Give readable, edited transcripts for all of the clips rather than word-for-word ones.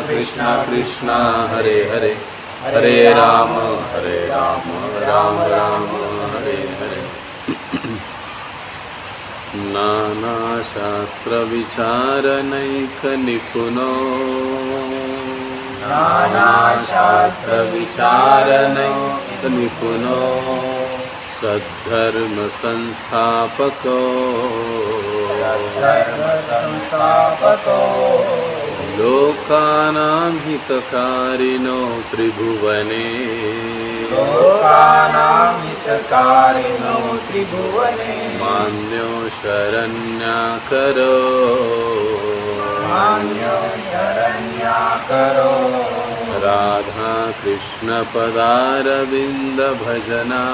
कृष्ण कृष्ण हरे हरे हरे राम राम राम हरे हरे। नाना शास्त्र विचारनैक निपुनो नाना शास्त्र विचारनैक निपुनो सद्धर्म संस्थापको लोकानां हितकारिणो त्रिभुवने मान्यो शरण्याकरो राधा कृष्ण पदारविंद भजना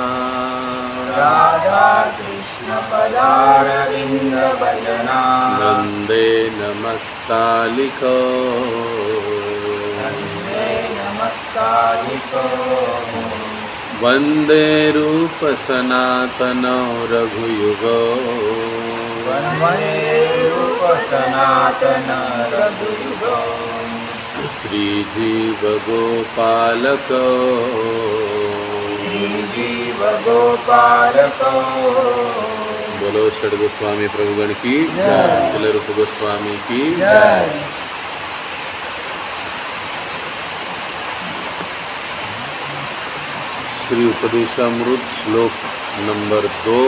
नंदे नमस्तालिको वंदे रूप सनातनो रघुयुगो श्रीजीव गोपालको बोलो षड गोस्वामी प्रभुगण की जय, श्रील रूप गोस्वामी की जय। श्री उपदेशामृत श्लोक नंबर 2।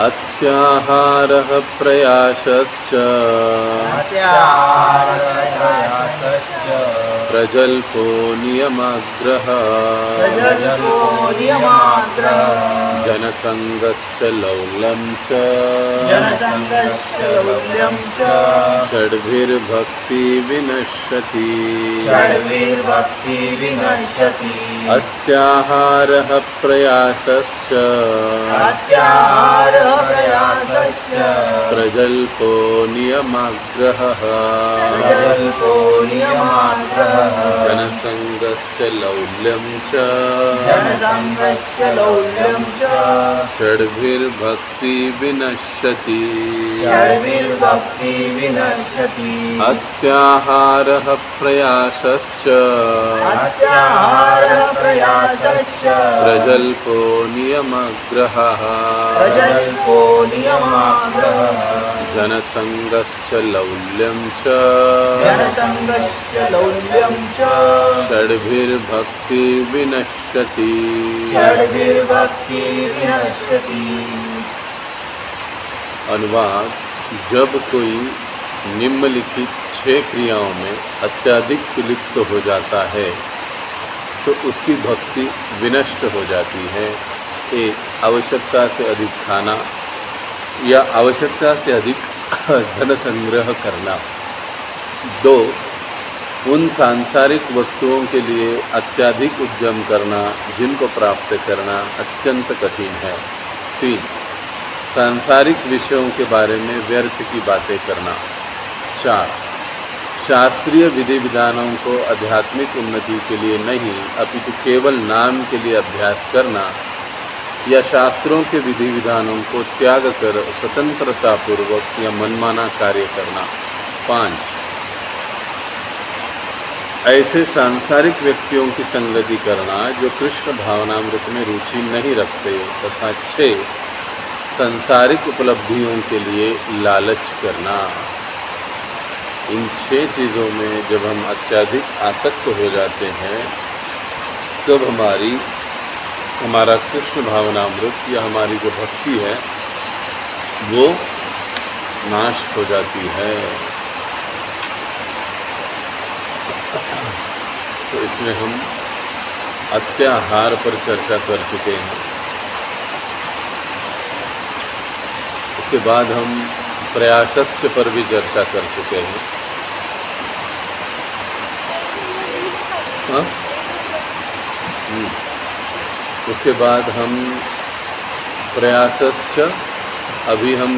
अत्याहारः प्रयासश्च प्रजल्पो नियमाग्रह जनसंगश्च लौल्यं च षड्भिर्भक्ति विनश्यति अत्याहारः प्रयासश्च प्रजल्पो नियमाग्रहः जनसंगश्च लौल्यं च षड्भिर्भक्ति विनश्यति अत्याहारः प्रयासश्च प्रजल्पो नियमाग्रहः जनसंगश्च लौल्यं च षड्भिर्भक्ति विनश्यति। अनुवाद: जब कोई निम्नलिखित 6 क्रियाओं में अत्यधिक लिप्त हो जाता है तो उसकी भक्ति विनष्ट हो जाती है। 1. आवश्यकता से अधिक खाना या आवश्यकता से अधिक धन संग्रह करना। 2. उन सांसारिक वस्तुओं के लिए अत्यधिक उद्यम करना जिनको प्राप्त करना अत्यंत कठिन है। 3. सांसारिक विषयों के बारे में व्यर्थ की बातें करना। 4. शास्त्रीय विधि विधानों को आध्यात्मिक उन्नति के लिए नहीं अपितु केवल नाम के लिए अभ्यास करना या शास्त्रों के विधि विधानों को त्याग कर स्वतंत्रता पूर्वक या मनमाना कार्य करना। 5. ऐसे सांसारिक व्यक्तियों की संगति करना जो कृष्ण भावनामृत में रुचि नहीं रखते। तथा 6. सांसारिक उपलब्धियों के लिए लालच करना। इन 6 चीज़ों में जब हम अत्यधिक आसक्त हो जाते हैं तब हमारा कृष्ण भावनामृत या हमारी जो भक्ति है वो नाश हो जाती है। तो इसमें हम अत्याहार पर चर्चा कर चुके हैं। उसके बाद हम प्रयासश्च पर भी चर्चा कर चुके हैं। उसके बाद हम प्रयासश्च, अभी हम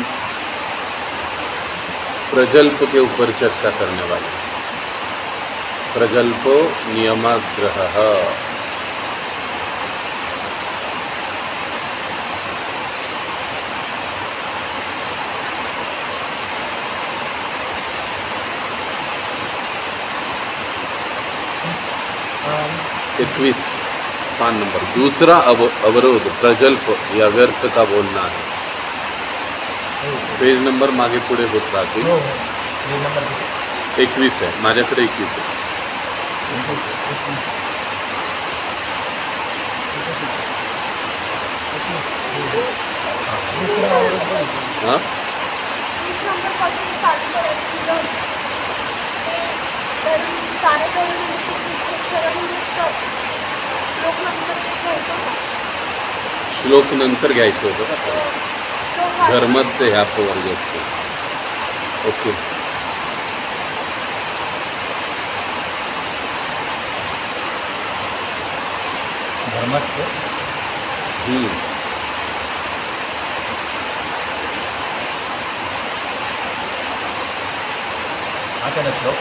प्रजल्प के ऊपर चर्चा करने वाले हैं। प्रजल्पो नियमाग्रहः। इक्कीस पान नंबर। दूसरा अवरोध प्रजल्प या व्यर्थ का बोलना है। पेज नंबर मागे पुढे होत राहतील। 21 आहे, माझ्याकडे 21 आहे। हाँ? 20 नंबर पासून चालू करायचं ते सारे धर्म श्लोक नंतर ते घ्यायचं होतं। श्लोक नंतर घ्यायचं होतं का? श्लोक वाचून धर्मस्य ह्या वर्गाचं। ओके। धर्मस्य आता ना श्लोक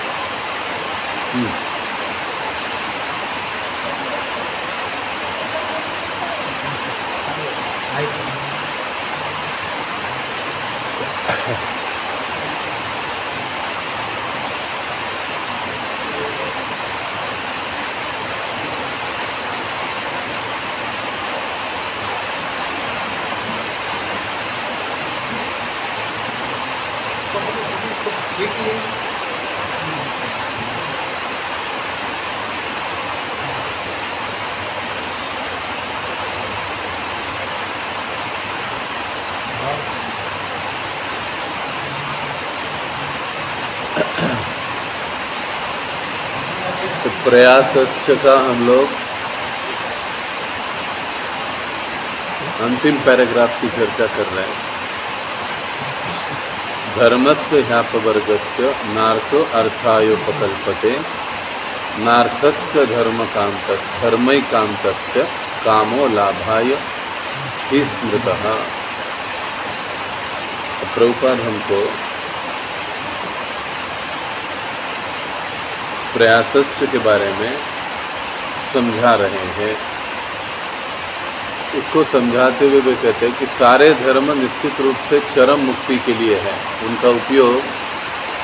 तो प्रयासस्य का हम लोग अंतिम पैराग्राफ की चर्चा कर रहे हैं। धर्मस्य ह्यापवर्गस्य नार्थो अर्थायोपकल्पते नार्थस्य धर्मैकान्तस्य कामो लाभाय ही स्मृतः। प्रभुपाद हमको प्रयासस्य के बारे में समझा रहे हैं। उसको समझाते हुए वे कहते हैं कि सारे धर्म निश्चित रूप से चरम मुक्ति के लिए है। उनका उपयोग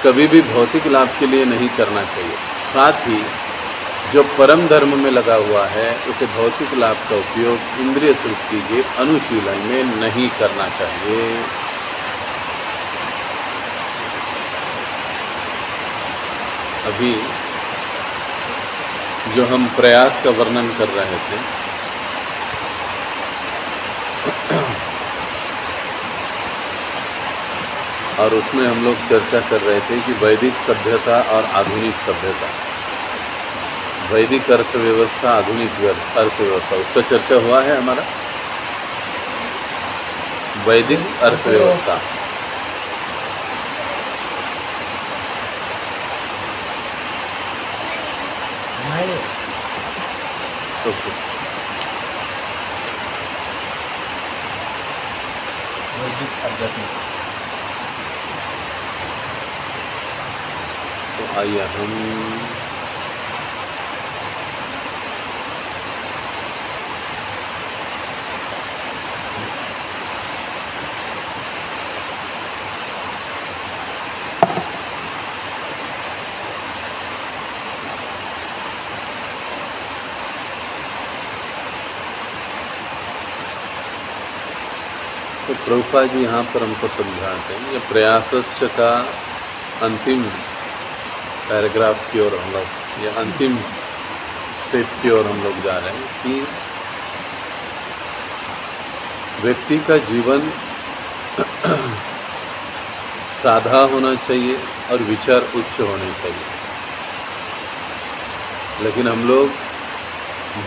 कभी भी भौतिक लाभ के लिए नहीं करना चाहिए। साथ ही जो परम धर्म में लगा हुआ है उसे भौतिक लाभ का उपयोग इंद्रिय तृप्ति के अनुशीलन में नहीं करना चाहिए। अभी जो हम प्रयास का वर्णन कर रहे थे, और उसमें हम लोग चर्चा कर रहे थे कि वैदिक सभ्यता और आधुनिक सभ्यता, वैदिक अर्थव्यवस्था, आधुनिक अर्थव्यवस्था, उसका चर्चा हुआ है हमारा। वैदिक अर्थव्यवस्था ओके। वैदिक आध्यात्मिक। तो आइए हम तो प्रभुपाद जी यहाँ पर हमको समझाते हैं। ये प्रयासस्य का अंतिम पैराग्राफ की ओर हम लोग, या अंतिम स्टेप की ओर हम लोग जा रहे हैं कि व्यक्ति का जीवन साधा होना चाहिए और विचार उच्च होने चाहिए। लेकिन हम लोग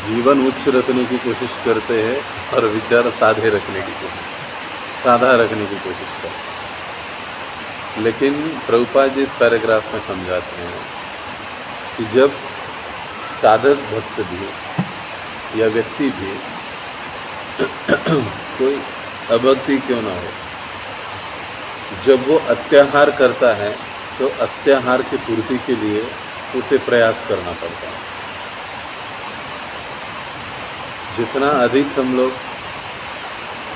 जीवन उच्च रखने की कोशिश करते हैं और विचार साधा रखने की कोशिश करते हैं। लेकिन प्रभुपाद जी इस पैराग्राफ में समझाते हैं कि जब साधक भक्त भी या व्यक्ति भी कोई अभक्ति क्यों ना हो। जब वो अत्याहार करता है तो अत्याहार की पूर्ति के लिए उसे प्रयास करना पड़ता है। जितना अधिक हम लोग,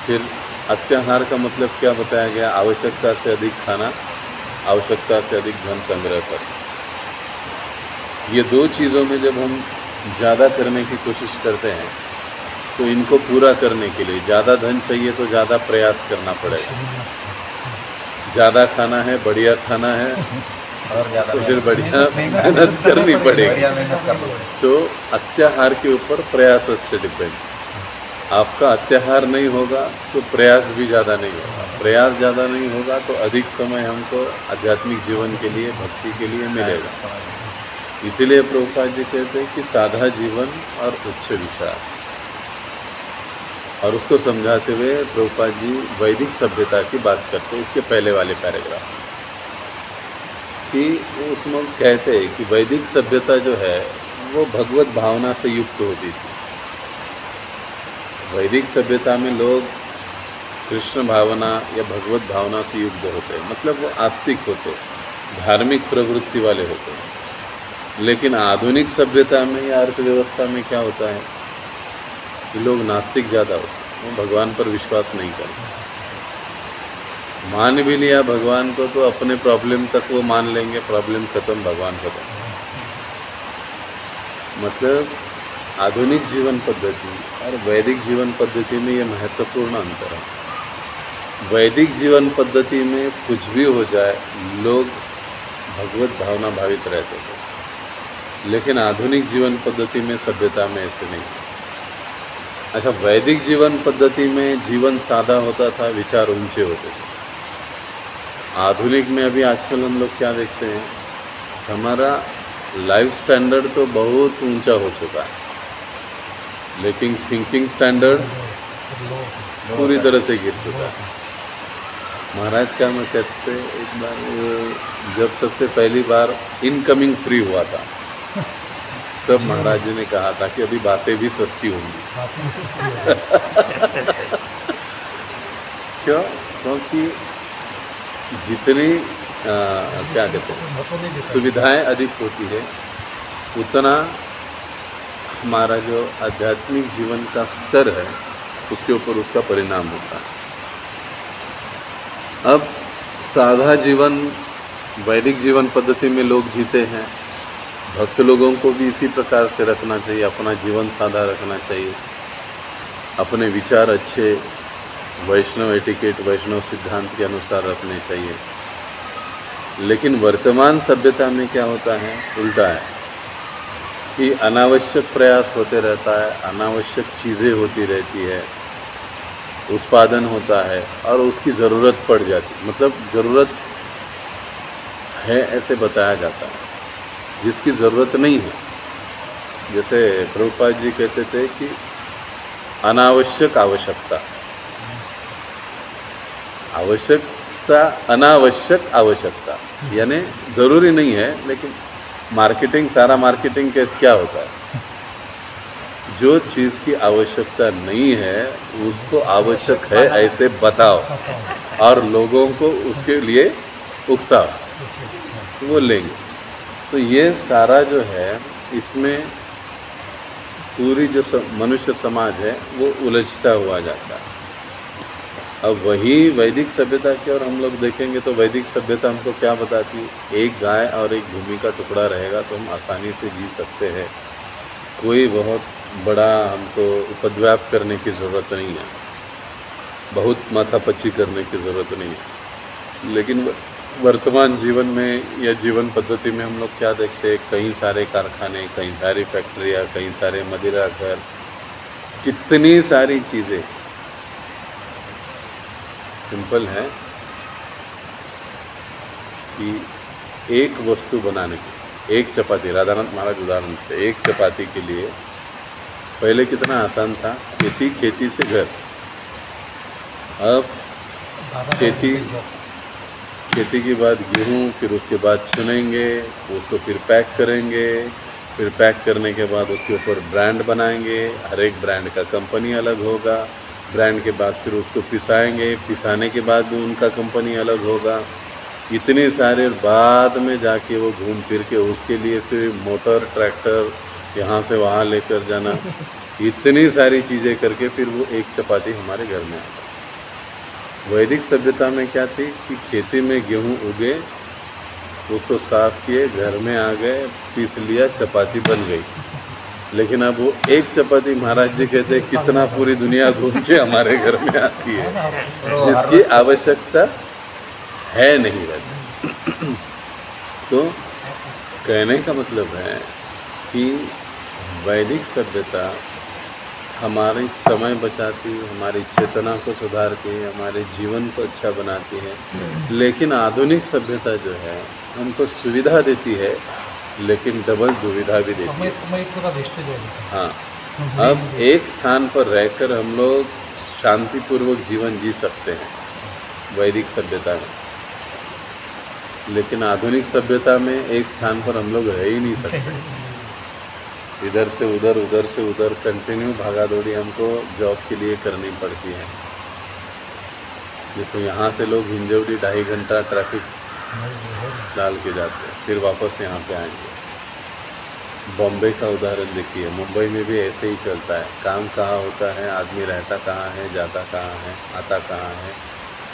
फिर अत्याहार का मतलब क्या बताया गया, आवश्यकता से अधिक खाना, आवश्यकता से अधिक धन संग्रह करना। ये दो चीज़ों में जब हम ज़्यादा करने की कोशिश करते हैं तो इनको पूरा करने के लिए ज़्यादा धन चाहिए तो ज़्यादा प्रयास करना पड़ेगा। ज़्यादा खाना है, बढ़िया खाना है और ज़्यादा तो फिर बढ़िया मेहनत करनी पड़ेगी। बढ़िया मेहनत करनी पड़ेगी। तो अत्याहार के ऊपर प्रयास से डिपेंड। आपका अत्याहार नहीं होगा तो प्रयास भी ज़्यादा नहीं होगा, प्रयास ज़्यादा नहीं होगा तो अधिक समय हमको आध्यात्मिक जीवन के लिए, भक्ति के लिए मिलेगा। इसीलिए प्रभुपाद जी कहते हैं कि साधा जीवन और उच्च विचार। और उसको समझाते हुए प्रभुपाद जी वैदिक सभ्यता की बात करते हैं इसके पहले वाले पैराग्राफ कि उसमें कहते हैं कि वैदिक सभ्यता जो है वो भगवत भावना से युक्त होती थी। वैदिक सभ्यता में लोग कृष्ण भावना या भगवत भावना से युक्त होते हैं, मतलब वो आस्तिक होते, धार्मिक प्रवृत्ति वाले होते हैं। लेकिन आधुनिक सभ्यता में या अर्थव्यवस्था में क्या होता है कि लोग नास्तिक ज़्यादा होते हैं, वो भगवान पर विश्वास नहीं करते। मान भी लिया भगवान को तो अपने प्रॉब्लम तक वो मान लेंगे, प्रॉब्लम खत्म, भगवान खत्म। मतलब आधुनिक जीवन पद्धति और वैदिक जीवन पद्धति में ये महत्वपूर्ण अंतर है। वैदिक जीवन पद्धति में कुछ भी हो जाए लोग भगवत भावना भावित रहते थे, लेकिन आधुनिक जीवन पद्धति में, सभ्यता में ऐसे नहीं। अच्छा, वैदिक जीवन पद्धति में जीवन सादा होता था, विचार ऊंचे होते थे। आधुनिक में अभी आजकल हम लोग क्या देखते हैं, हमारा लाइफ स्टैंडर्ड तो बहुत ऊंचा हो चुका है, लेकिन थिंकिंग स्टैंडर्ड पूरी तरह से गिर चुका है। महाराज क्या मैं कहते, एक बार जब सबसे पहली बार इनकमिंग फ्री हुआ था तब महाराज जी ने कहा था कि अभी बातें भी सस्ती होंगी। क्यों? क्योंकि जितनी क्या कहते हैं सुविधाएं अधिक होती है उतना हमारा जो आध्यात्मिक जीवन का स्तर है उसके ऊपर उसका परिणाम होता है। अब सादा जीवन वैदिक जीवन पद्धति में लोग जीते हैं, भक्त लोगों को भी इसी प्रकार से रखना चाहिए, अपना जीवन सादा रखना चाहिए, अपने विचार अच्छे वैष्णव एटिकेट, वैष्णव सिद्धांत के अनुसार रखने चाहिए। लेकिन वर्तमान सभ्यता में क्या होता है, उल्टा है कि अनावश्यक प्रयास होते रहता है, अनावश्यक चीज़ें होती रहती है, उत्पादन होता है और उसकी ज़रूरत पड़ जाती, मतलब ज़रूरत है ऐसे बताया जाता है जिसकी ज़रूरत नहीं है। जैसे प्रभुपाद जी कहते थे कि अनावश्यक आवश्यकता, आवश्यकता अनावश्यक आवश्यकता, यानी ज़रूरी नहीं है। लेकिन मार्केटिंग, सारा मार्केटिंग क्या होता है, जो चीज़ की आवश्यकता नहीं है उसको आवश्यक है ऐसे बताओ और लोगों को उसके लिए उकसाओ तो वो लेंगे। तो ये सारा जो है इसमें पूरी जो मनुष्य समाज है वो उलझता हुआ जाता है। अब वही वैदिक सभ्यता की और हम लोग देखेंगे तो वैदिक सभ्यता हमको क्या बताती है, एक गाय और एक भूमि का टुकड़ा रहेगा तो हम आसानी से जी सकते हैं, कोई बहुत बड़ा हमको उपद्व्याप करने की ज़रूरत नहीं है, बहुत माथापच्ची करने की ज़रूरत नहीं है। लेकिन वर्तमान जीवन में या जीवन पद्धति में हम लोग क्या देखते हैं, कई सारे कारखाने, कई सारी फैक्ट्रियाँ, कई सारे मदिरा घर, कितनी सारी चीज़ें सिंपल है कि एक वस्तु बनाने की, एक चपाती, राधानाथ महाराज उदाहरण थे, एक चपाती के लिए पहले कितना आसान था, खेती से घर। अब खेती के बाद गेहूँ, फिर उसके बाद चुनेंगे, उसको फिर पैक करेंगे, फिर पैक करने के बाद उसके ऊपर ब्रांड बनाएंगे, हर एक ब्रांड का कंपनी अलग होगा, ब्रांड के बाद फिर उसको पिसाएंगे, पिसाने के बाद भी उनका कंपनी अलग होगा। इतने सारे बाद में जाके वो घूम फिर के उसके लिए फिर मोटर ट्रैक्टर यहाँ से वहाँ लेकर जाना, इतनी सारी चीज़ें करके फिर वो एक चपाती हमारे घर में आ गई। वैदिक सभ्यता में क्या थी कि खेती में गेहूँ उगे, उसको साफ किए, घर में आ गए, पीस लिया, चपाती बन गई। लेकिन अब वो एक चपाती महाराज जी कहते हैं कितना पूरी दुनिया घूम के हमारे घर में आती है, जिसकी आवश्यकता है नहीं वैसे। तो कहने का मतलब है कि वैदिक सभ्यता हमारी समय बचाती है, हमारी चेतना को सुधारती है, हमारे जीवन को अच्छा बनाती है। लेकिन आधुनिक सभ्यता जो है हमको सुविधा देती है, लेकिन डबल दुविधा भी देती है। समय पूरा वेस्टेज हो जाता है। हाँ, अब एक स्थान पर रहकर हम लोग शांतिपूर्वक जीवन जी सकते हैं वैदिक सभ्यता में, लेकिन आधुनिक सभ्यता में एक स्थान पर हम लोग रह ही नहीं सकते। इधर से उधर, उधर से उधर कंटिन्यू भागा दौड़ी हमको जॉब के लिए करनी पड़ती है। देखो यहाँ से लोग हिंजवड़ी 2.5 घंटा ट्रैफिक डाल के जाते हैं, फिर वापस यहाँ पे आएंगे। बॉम्बे का उदाहरण देखिए, मुंबई में भी ऐसे ही चलता है। काम कहाँ होता है, आदमी रहता कहाँ है, जाता कहाँ है, आता कहाँ है,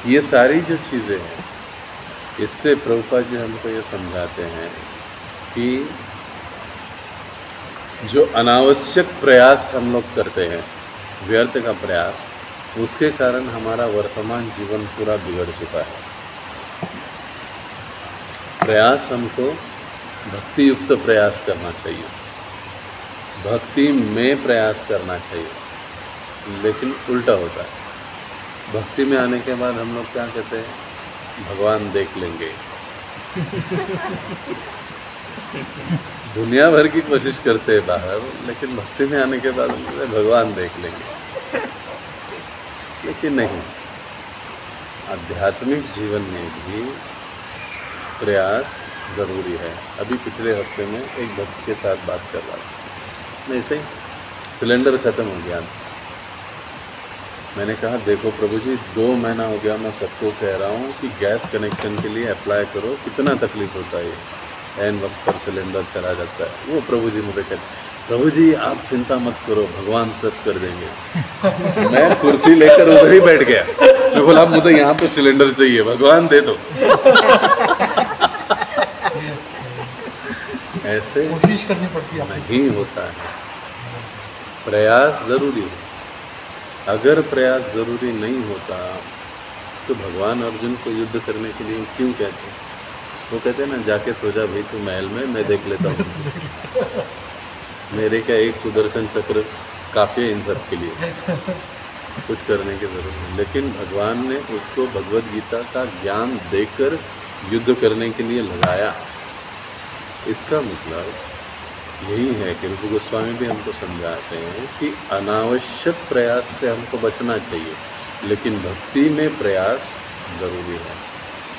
ये सारी जो चीज़ें हैं, इससे प्रभुपाद जी हमको ये समझाते हैं कि जो अनावश्यक प्रयास हम लोग करते हैं, व्यर्थ का प्रयास, उसके कारण हमारा वर्तमान जीवन पूरा बिगड़ चुका है। प्रयास हमको भक्ति युक्त प्रयास करना चाहिए, भक्ति में प्रयास करना चाहिए, लेकिन उल्टा होता है। भक्ति में आने के बाद हम लोग क्या कहते हैं, भगवान देख लेंगे। दुनिया भर की कोशिश करते हैं बाहर, लेकिन भक्ति में आने के बाद भगवान देख लेंगे। लेकिन नहीं, आध्यात्मिक जीवन में भी प्रयास ज़रूरी है। अभी पिछले हफ्ते में एक भक्त के साथ बात कर रहा था, मैं ऐसे ही सिलेंडर ख़त्म हो गया। मैंने कहा देखो प्रभु जी, 2 महीना हो गया मैं सबको कह रहा हूँ कि गैस कनेक्शन के लिए अप्लाई करो, कितना तकलीफ़ होता है, एन वक्त पर सिलेंडर चला जाता है। वो प्रभु जी मुझे कहते, प्रभु जी आप चिंता मत करो, भगवान सब कर देंगे। मैं कुर्सी लेकर उधर ही बैठ गया, मैं बोला मुझे यहाँ पे सिलेंडर चाहिए, भगवान दे दो। ऐसे कोशिश करनी पड़ती है, नहीं होता है। प्रयास ज़रूरी है। अगर प्रयास ज़रूरी नहीं होता तो भगवान अर्जुन को युद्ध करने के लिए क्यों कहते हैं? वो कहते हैं ना, जाके सो जा भाई तू महल में, मैं देख लेता हूँ। मेरे क्या एक सुदर्शन चक्र काफ़ी है इन सब के लिए, कुछ करने की ज़रूरत नहीं। लेकिन भगवान ने उसको भगवद गीता का ज्ञान देकर युद्ध करने के लिए लगाया। इसका मतलब यही है कि रूप गोस्वामी भी हमको समझाते हैं कि अनावश्यक प्रयास से हमको बचना चाहिए, लेकिन भक्ति में प्रयास ज़रूरी है।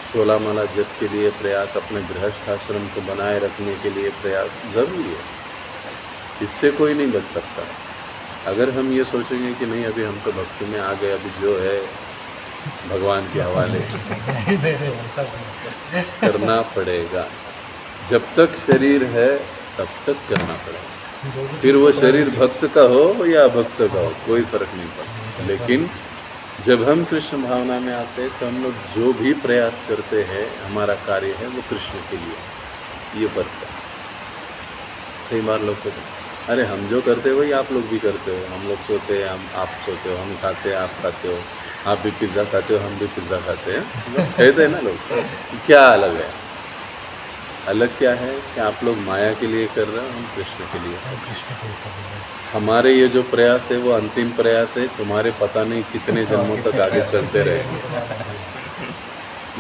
16 माला जप के लिए प्रयास, अपने गृहस्थ आश्रम को बनाए रखने के लिए प्रयास ज़रूरी है। इससे कोई नहीं बच सकता। अगर हम ये सोचेंगे कि नहीं अभी हम तो भक्ति में आ गए, अभी जो है भगवान के हवाले करना पड़ेगा। जब तक शरीर है तब तक करना पड़ेगा। फिर वो शरीर भक्त का हो या अभक्त का हो, कोई फर्क नहीं पड़ता। लेकिन जब हम कृष्ण भावना में आते हैं तो हम लोग जो भी प्रयास करते हैं, हमारा कार्य है वो कृष्ण के लिए। ये फर्क है। कई बार लोग कहते हैं अरे हम जो करते हो वही आप लोग भी करते हो, हम लोग सोते हैं, आप सोते हो, हम खाते हैं, आप खाते हो, आप भी पिज़्ज़ा खाते हो, हम भी पिज़्ज़ा खाते हैं, कहते हैं ना लोग। क्या अलग है? अलग क्या है कि आप लोग माया के लिए कर रहे हो, हम कृष्ण के लिए। हमारे ये जो प्रयास है वो अंतिम प्रयास है, तुम्हारे पता नहीं कितने जन्मों तक आगे चलते रहेंगे।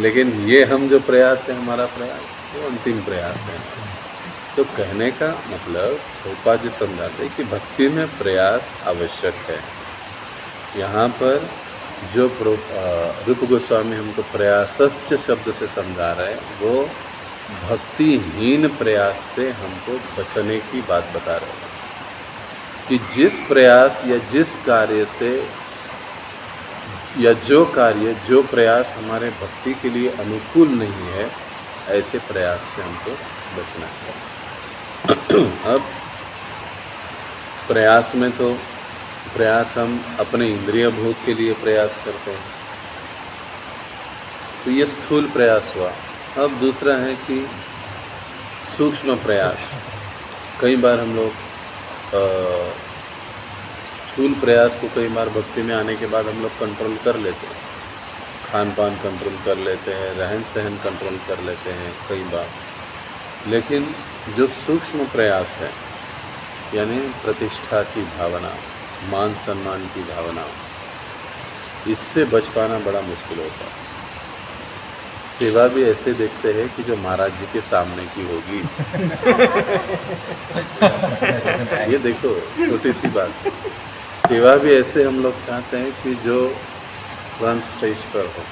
लेकिन ये हम जो प्रयास है, हमारा प्रयास वो अंतिम प्रयास है। तो कहने का मतलब प्रभुपाद जी समझाते हैं कि भक्ति में प्रयास आवश्यक है। यहाँ पर जो रूप गोस्वामी हमको प्रयासश्च शब्द से समझा रहे हैं, वो भक्तिहीन प्रयास से हमको बचने की बात बता रहे हैं कि जिस प्रयास या जिस कार्य से या जो कार्य, जो प्रयास हमारे भक्ति के लिए अनुकूल नहीं है, ऐसे प्रयास से हमको बचना चाहिए। अब प्रयास में तो प्रयास हम अपने इंद्रिय भोग के लिए प्रयास करते हैं, तो ये स्थूल प्रयास हुआ। अब दूसरा है कि सूक्ष्म प्रयास। कई बार हम लोग स्थूल प्रयास को कई बार भक्ति में आने के बाद हम लोग कंट्रोल कर लेते हैं, खान पान कंट्रोल कर लेते हैं, रहन सहन कंट्रोल कर लेते हैं कई बार। लेकिन जो सूक्ष्म प्रयास है, यानी प्रतिष्ठा की भावना, मान सम्मान की भावना, इससे बच पाना बड़ा मुश्किल होता है। सेवा भी ऐसे देखते हैं कि जो महाराज जी के सामने की होगी। ये देखो छोटी सी बात, सेवा भी ऐसे हम लोग चाहते हैं कि जो फ्रंट स्टेज पर हो।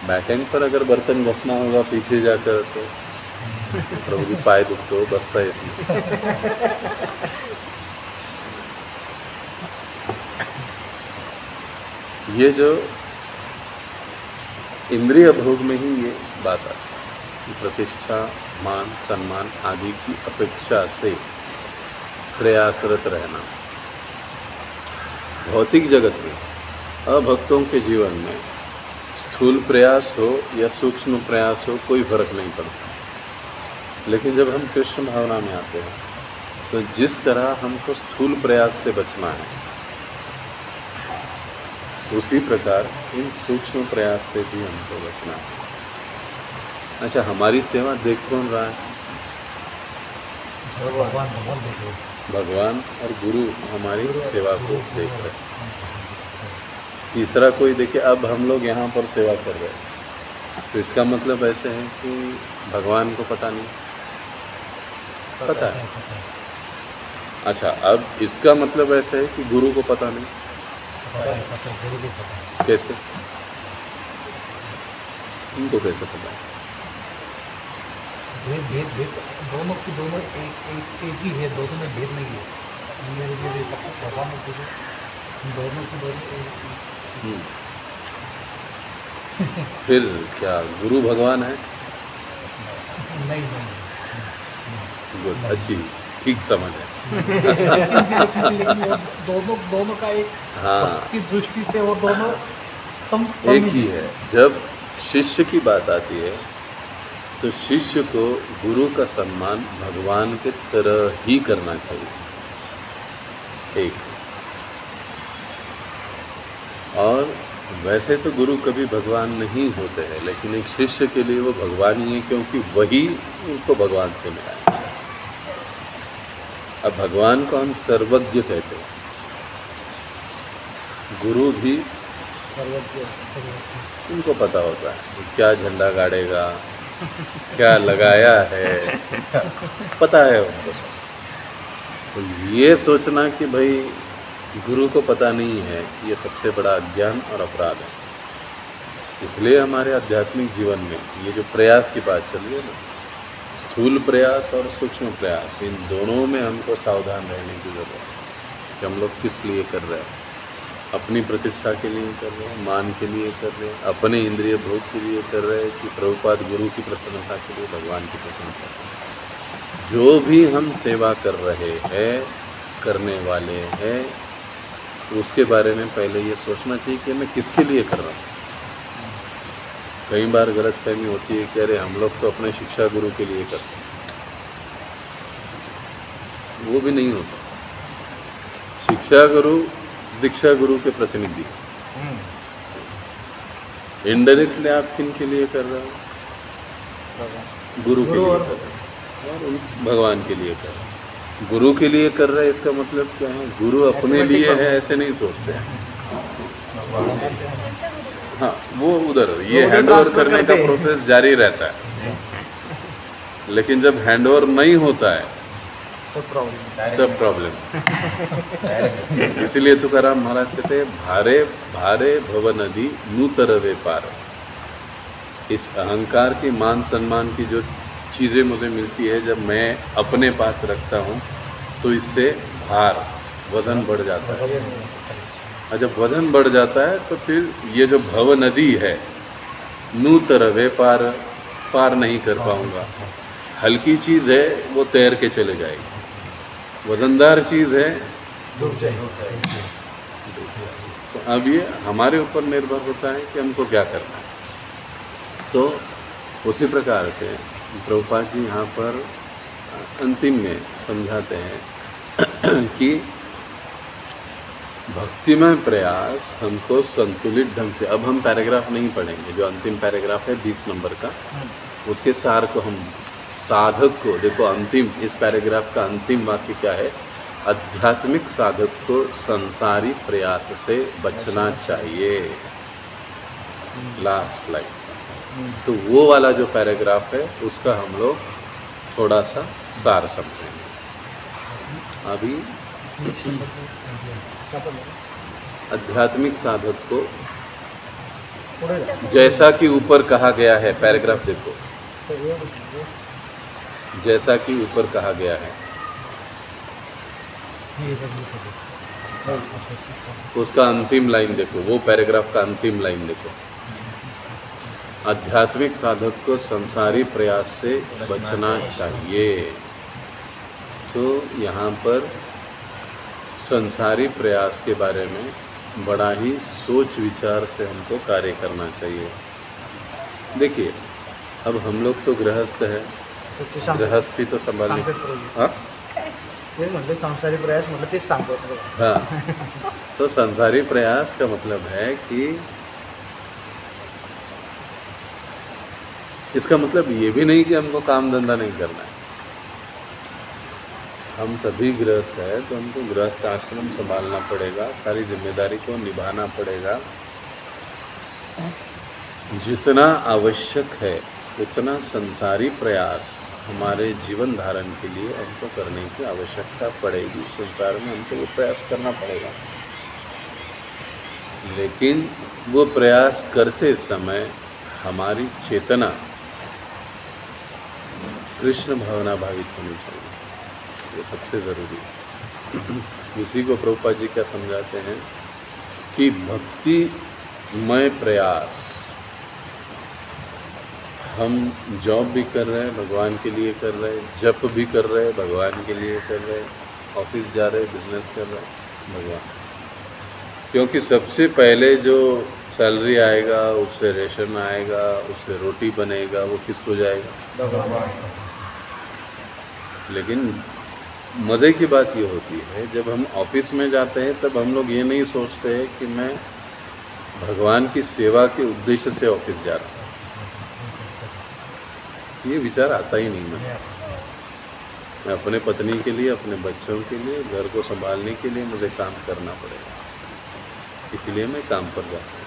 बैक एंड पर अगर बर्तन घसना होगा पीछे जाकर, तो प्रभु जी पाए दुख तो बसता है। ये जो इंद्रिय भोग में ही ये बात आती है कि प्रतिष्ठा, मान सम्मान आदि की अपेक्षा से प्रयासरत रहना। भौतिक जगत में अभक्तों के जीवन में स्थूल प्रयास हो या सूक्ष्म प्रयास हो, कोई फर्क नहीं पड़ता। लेकिन जब हम कृष्ण भावना में आते हैं, तो जिस तरह हमको स्थूल प्रयास से बचना है, उसी प्रकार इन सूक्ष्म प्रयास से भी हमको बचना है। अच्छा, हमारी सेवा देख कौन रहा है? भगवान और गुरु हमारी सेवा को देख रहे हैं। तीसरा कोई देखे। अब हम लोग यहाँ पर सेवा कर रहे हैं, तो इसका मतलब ऐसे है कि भगवान को पता नहीं, पता है। अच्छा, अब इसका मतलब ऐसे है कि गुरु को पता नहीं। कैसे? इनको कैसे पता है? भेद दोनों की दोनों एक ही है, दोनों में भेद नहीं है। सबसे सभा में दोनों की दोनों फिर क्या गुरु भगवान है? नहीं। गुड, अच्छी, ठीक समझ है। लेकिन दोनों का एक की दृष्टि से वो दोनों एक ही है। जब शिष्य की बात आती है, तो शिष्य को गुरु का सम्मान भगवान के तरह ही करना चाहिए। एक और वैसे तो गुरु कभी भगवान नहीं होते हैं, लेकिन एक शिष्य के लिए वो भगवान ही है, क्योंकि वही उसको भगवान से मिला है। अब भगवान को हम सर्वज्ञ कहते हैं, गुरु भी सर्वज्ञ, उनको पता होता है कि क्या झंडा गाड़ेगा, क्या लगाया है, पता है उनको। तो ये सोचना कि भाई गुरु को पता नहीं है, ये सबसे बड़ा अज्ञान और अपराध है। इसलिए हमारे आध्यात्मिक जीवन में ये जो प्रयास की बात चल रही है ना, स्थूल प्रयास और सूक्ष्म प्रयास, इन दोनों में हमको सावधान रहने की ज़रूरत है कि हम लोग किस लिए कर रहे हैं। अपनी प्रतिष्ठा के लिए कर रहे हैं, मान के लिए कर रहे हैं, अपने इंद्रिय भोग के लिए कर रहे हैं, कि प्रभुपाद गुरु की प्रसन्नता के लिए, भगवान की प्रसन्नता के लिए। जो भी हम सेवा कर रहे हैं, करने वाले हैं, उसके बारे में पहले ये सोचना चाहिए कि मैं किसके लिए कर रहा हूँ। कई बार गलतफहमी होती है कि अरे हम लोग तो अपने शिक्षा गुरु के लिए करते हैं, वो भी नहीं होता। शिक्षा गुरु दीक्षा गुरु के प्रतिनिधि, इनडायरेक्टली आप किन के लिए कर रहे हो? गुरु के लिए कर रहे हो और भगवान के लिए कर रहे हो। गुरु के लिए कर रहे हैं, इसका मतलब क्या है? गुरु अपने लिए है ऐसे नहीं सोचते हैं। हाँ, वो उधर ये हैंडओवर करने का प्रोसेस जारी रहता है, लेकिन जब हैंडओवर नहीं होता है तब प्रॉब्लम। इसीलिए तुकाराम महाराज कहते हैं, भारे भारे भव नदी नूतरवे पार। इस अहंकार की, मान सम्मान की जो चीज़ें मुझे मिलती है, जब मैं अपने पास रखता हूँ, तो इससे भार, वजन बढ़ जाता है। और जब वजन बढ़ जाता है तो फिर ये जो भव नदी है, नू तरवे पार नहीं कर पाऊँगा। हल्की चीज़ है वो तैर के चले जाएगी, वजनदार चीज़ है डूब जाए। तो अब ये हमारे ऊपर निर्भर होता है कि हमको क्या करना है। तो उसी प्रकार से प्रभुपाद जी यहाँ पर अंतिम में समझाते हैं कि भक्तिमय प्रयास हमको संतुलित ढंग से, अब हम पैराग्राफ नहीं पढ़ेंगे, जो अंतिम पैराग्राफ है 20 नंबर का, उसके सार को हम साधक को, देखो अंतिम इस पैराग्राफ का अंतिम वाक्य क्या है, आध्यात्मिक साधक को संसारी प्रयास से बचना चाहिए, लास्ट लाइन। तो वो वाला जो पैराग्राफ है उसका हम लोग थोड़ा सा सार समझेंगे। अभी आध्यात्मिक साधक को जैसा कि ऊपर कहा गया है, पैराग्राफ देखो, जैसा कि ऊपर कहा गया है उसका अंतिम लाइन देखो, वो पैराग्राफ का अंतिम लाइन देखो, आध्यात्मिक साधक को संसारी प्रयास से बचना चाहिए। तो यहाँ पर संसारी प्रयास के बारे में बड़ा ही सोच विचार से हमको कार्य करना चाहिए। देखिए अब हम लोग तो गृहस्थ है, गृहस्थी तो संभालने, हाँ संसारी प्रयास मतलब तेच सांगतो। हाँ, तो संसारी प्रयास का मतलब है कि इसका मतलब ये भी नहीं कि हमको काम धंधा नहीं करना है। हम सभी गृहस्थ है तो हमको गृहस्थ आश्रम संभालना पड़ेगा, सारी जिम्मेदारी को निभाना पड़ेगा। जितना आवश्यक है उतना संसारी प्रयास हमारे जीवन धारण के लिए हमको करने की आवश्यकता पड़ेगी। संसार में हमको वो प्रयास करना पड़ेगा, लेकिन वो प्रयास करते समय हमारी चेतना कृष्ण भावना भावित होनी चाहिए, ये सबसे ज़रूरी है। इसी को प्रभुपाद जी क्या समझाते हैं कि भक्तिमय प्रयास, हम जॉब भी कर रहे हैं भगवान के लिए कर रहे हैं, जप भी कर रहे हैं भगवान के लिए कर रहे हैं, ऑफिस जा रहे हैं, बिजनेस कर रहे हैं भगवान, क्योंकि सबसे पहले जो सैलरी आएगा उससे रेशन आएगा, उससे रोटी बनेगा, वो किसको जाएगा? भगवान। लेकिन मज़े की बात ये होती है जब हम ऑफिस में जाते हैं तब हम लोग ये नहीं सोचते हैं कि मैं भगवान की सेवा के उद्देश्य से ऑफिस जा रहा हूँ, ये विचार आता ही नहीं। मैं अपने पत्नी के लिए, अपने बच्चों के लिए, घर को संभालने के लिए मुझे काम करना पड़ेगा, इसलिए मैं काम पर जाता हूँ।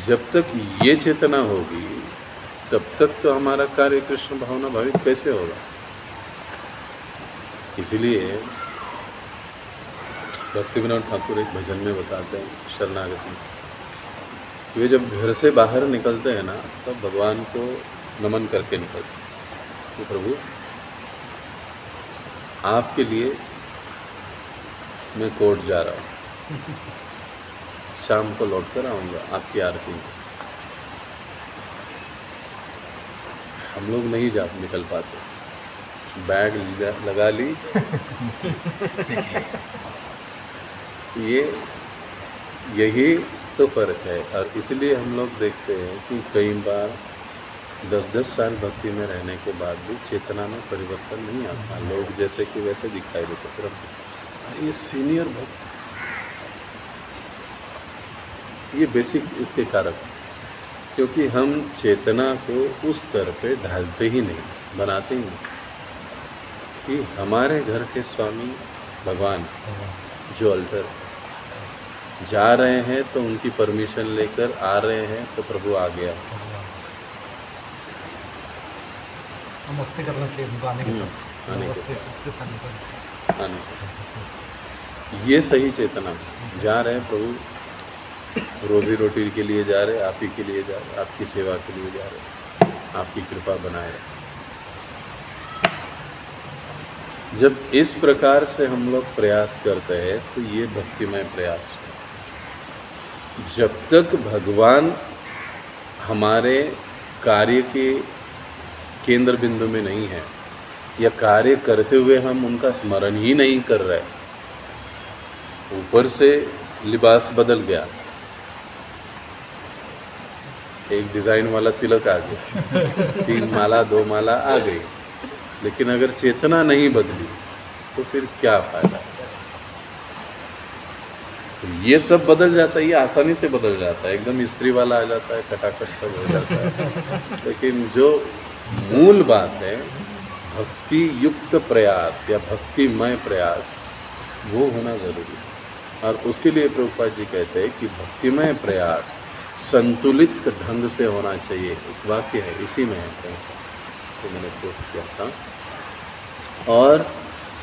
जब तक ये चेतना होगी तब तक तो हमारा कार्य कृष्ण भावना भावित कैसे होगा? इसीलिए भक्ति विनोद ठाकुर एक भजन में बताते हैं, शरणागति, वे जब घर से बाहर निकलते हैं ना तब भगवान को नमन करके निकलते हैं कि प्रभु आपके लिए मैं कोर्ट जा रहा हूँ, शाम को लौट कर आऊँगा आपकी आरती में। हम लोग नहीं निकल पाते, बैग लगा ली यही तो फ़र्क है। और इसलिए हम लोग देखते हैं कि कई बार 10-10 साल भक्ति में रहने के बाद भी चेतना में परिवर्तन नहीं आता, लोग जैसे कि वैसे दिखाई देते, फिर ये सीनियर भक्त, ये बेसिक इसके कारक, क्योंकि हम चेतना को उस स्तर पे ढालते ही नहीं, बनाते ही नहीं कि हमारे घर के स्वामी भगवान जो अल्टर जा रहे हैं तो उनकी परमिशन लेकर आ रहे हैं तो प्रभु आ गया। मस्ती करना चाहिए उनको आने के साथ, आने के मस्ती साथ आने से। ये सही चेतना, जा रहे हैं प्रभु, रोजी रोटी के लिए जा रहे, आप ही के लिए जा रहे, आपकी सेवा के लिए जा रहे, आपकी कृपा बनाए रहे। जब इस प्रकार से हम लोग प्रयास करते हैं तो ये भक्तिमय प्रयास है। जब तक भगवान हमारे कार्य के केंद्र बिंदु में नहीं है या कार्य करते हुए हम उनका स्मरण ही नहीं कर रहे, ऊपर से लिबास बदल गया, एक डिज़ाइन वाला तिलक आ गया, 3 माला 2 माला आ गई, लेकिन अगर चेतना नहीं बदली तो फिर क्या फायदा। तो ये सब बदल जाता है, ये आसानी से बदल जाता है, एकदम इस्त्री वाला आ जाता है, खटाखट सब हो जाता है। लेकिन जो मूल बात है भक्ति युक्त प्रयास या भक्तिमय प्रयास, वो होना ज़रूरी है। और उसके लिए प्रभुपाद जी कहते हैं कि भक्तिमय प्रयास संतुलित ढंग से होना चाहिए। एक वाक्य है इसी में है तो मैंने कोट किया था, और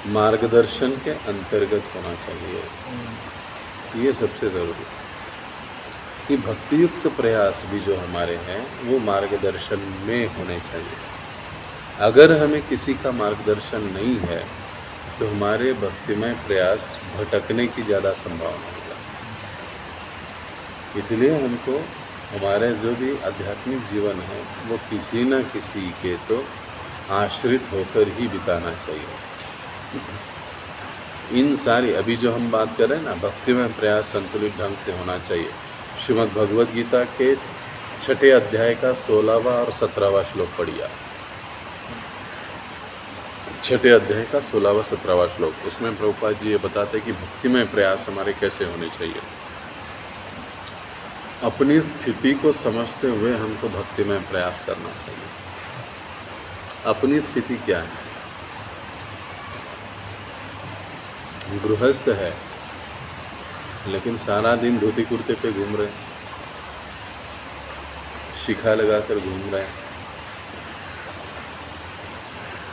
मार्गदर्शन के अंतर्गत होना चाहिए। ये सबसे ज़रूरी है कि भक्तियुक्त प्रयास भी जो हमारे हैं वो मार्गदर्शन में होने चाहिए। अगर हमें किसी का मार्गदर्शन नहीं है तो हमारे भक्तिमय प्रयास भटकने की ज़्यादा संभावना होगा। इसलिए हमको हमारे जो भी आध्यात्मिक जीवन है वो किसी न किसी के तो आश्रित होकर ही बिताना चाहिए। इन सारी अभी जो हम बात कर रहे हैं ना, भक्तिमय प्रयास संतुलित ढंग से होना चाहिए। श्रीमद् भगवद गीता के 6 अध्याय का 16वां और 17वां श्लोक पढ़िए। 6 अध्याय का 16वां 17वां श्लोक, उसमें प्रभुपाद जी ये बताते हैं कि भक्तिमय प्रयास हमारे कैसे होने चाहिए। अपनी स्थिति को समझते हुए हमको भक्तिमय प्रयास करना चाहिए। अपनी स्थिति क्या है? गृहस्थ है लेकिन सारा दिन धोती कुर्ते पे घूम रहे, शिखा लगाकर घूम रहे।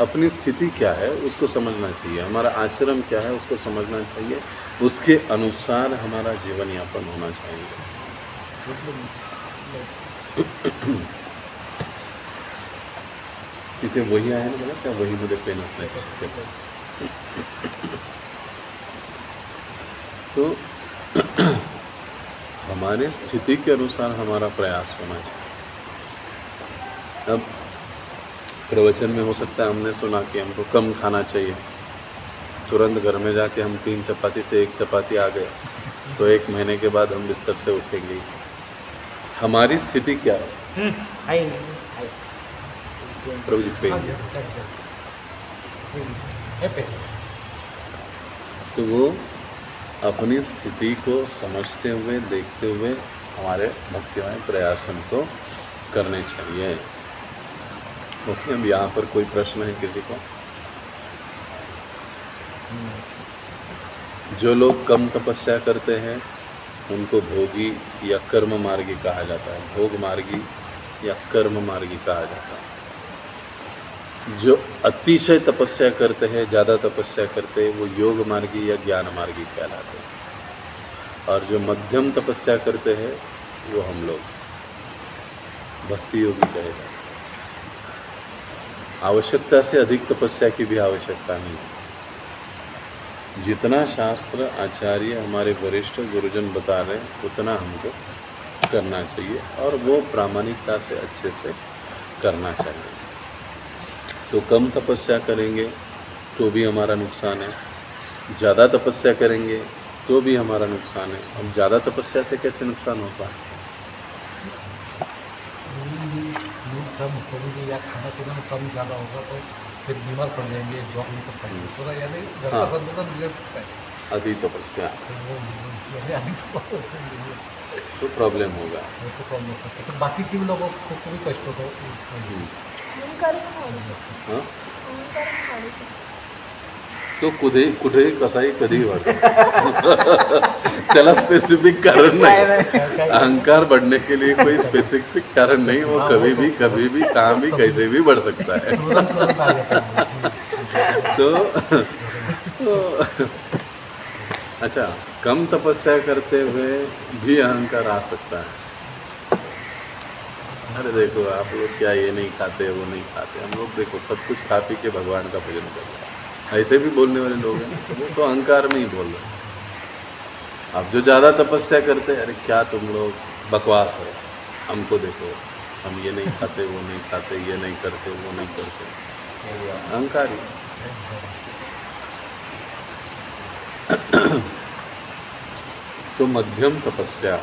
अपनी स्थिति क्या है उसको समझना चाहिए, हमारा आश्रम क्या है उसको समझना चाहिए, उसके अनुसार हमारा जीवन यापन होना चाहिए। तिथे वही आहे ना, मला त्या वहीमध्ये पेन असण्याची शक्यता। तो हमारे स्थिति के अनुसार हमारा प्रयास होना चाहिए। अब प्रवचन में हो सकता है हमने सुना कि हमको कम खाना चाहिए, तुरंत घर में जाके हम 3 चपाती से 1 चपाती आ गए तो 1 महीने के बाद हम बिस्तर से उठेंगे। हमारी स्थिति क्या है? प्रभु जी पे तो वो अपनी स्थिति को समझते हुए देखते हुए हमारे भक्तिमय प्रयास हमको करने चाहिए। ओके, अब यहाँ पर कोई प्रश्न है किसी को? जो लोग कम तपस्या करते हैं उनको भोगी या कर्म मार्गी कहा जाता है, भोग मार्गी या कर्म मार्गी कहा जाता है। जो अतिशय तपस्या करते हैं, ज़्यादा तपस्या करते हैं, वो योग मार्गी या ज्ञान मार्गी कहलाते हैं। और जो मध्यम तपस्या करते हैं वो हम लोग भक्ति योगी कहे जाते हैं। आवश्यकता से अधिक तपस्या की भी आवश्यकता नहीं है। जितना शास्त्र आचार्य हमारे वरिष्ठ गुरुजन बता रहे हैं उतना हमको करना चाहिए और वो प्रामाणिकता से अच्छे से करना चाहिए। तो कम तपस्या करेंगे तो भी हमारा नुकसान है, ज़्यादा तपस्या करेंगे तो भी हमारा नुकसान है। अब ज़्यादा तपस्या से कैसे नुकसान होता है? कम करेंगे या खाना पीना में कम ज़्यादा होगा तो फिर बीमार पड़ जाएंगे, जॉब नहीं कर पाएंगे, थोड़ा यानी घर का संतुलन बिगड़ सकता है। अति तपस्या अधिक तपस्या से तो प्रॉब्लम होगा। तो प्रॉब्लम होता है, तो बाकी के लोगों को भी कष्ट होता है। हां, तो कुठेही कसाही कधीही वाढतो। त्याला स्पेसिफिक कारण नहीं, अहंकार बढ़ने के लिए कोई स्पेसिफिक कारण नहीं, वो कभी भी कहाँ भी कैसे भी बढ़ सकता है। तो अच्छा, कम तपस्या करते हुए भी अहंकार आ सकता है। अरे देखो आप लोग क्या ये नहीं खाते वो नहीं खाते, हम लोग देखो सब कुछ खा पी के भगवान का भजन कर रहे हैं। ऐसे भी बोलने वाले लोग हैं, वो तो अहंकार में ही बोल रहे हैं। अब जो ज़्यादा तपस्या करते हैं, अरे क्या तुम लोग बकवास हो, हमको देखो, हम ये नहीं खाते, वो नहीं खाते, ये नहीं करते, वो नहीं करते, अहंकारी। तो मध्यम तपस्या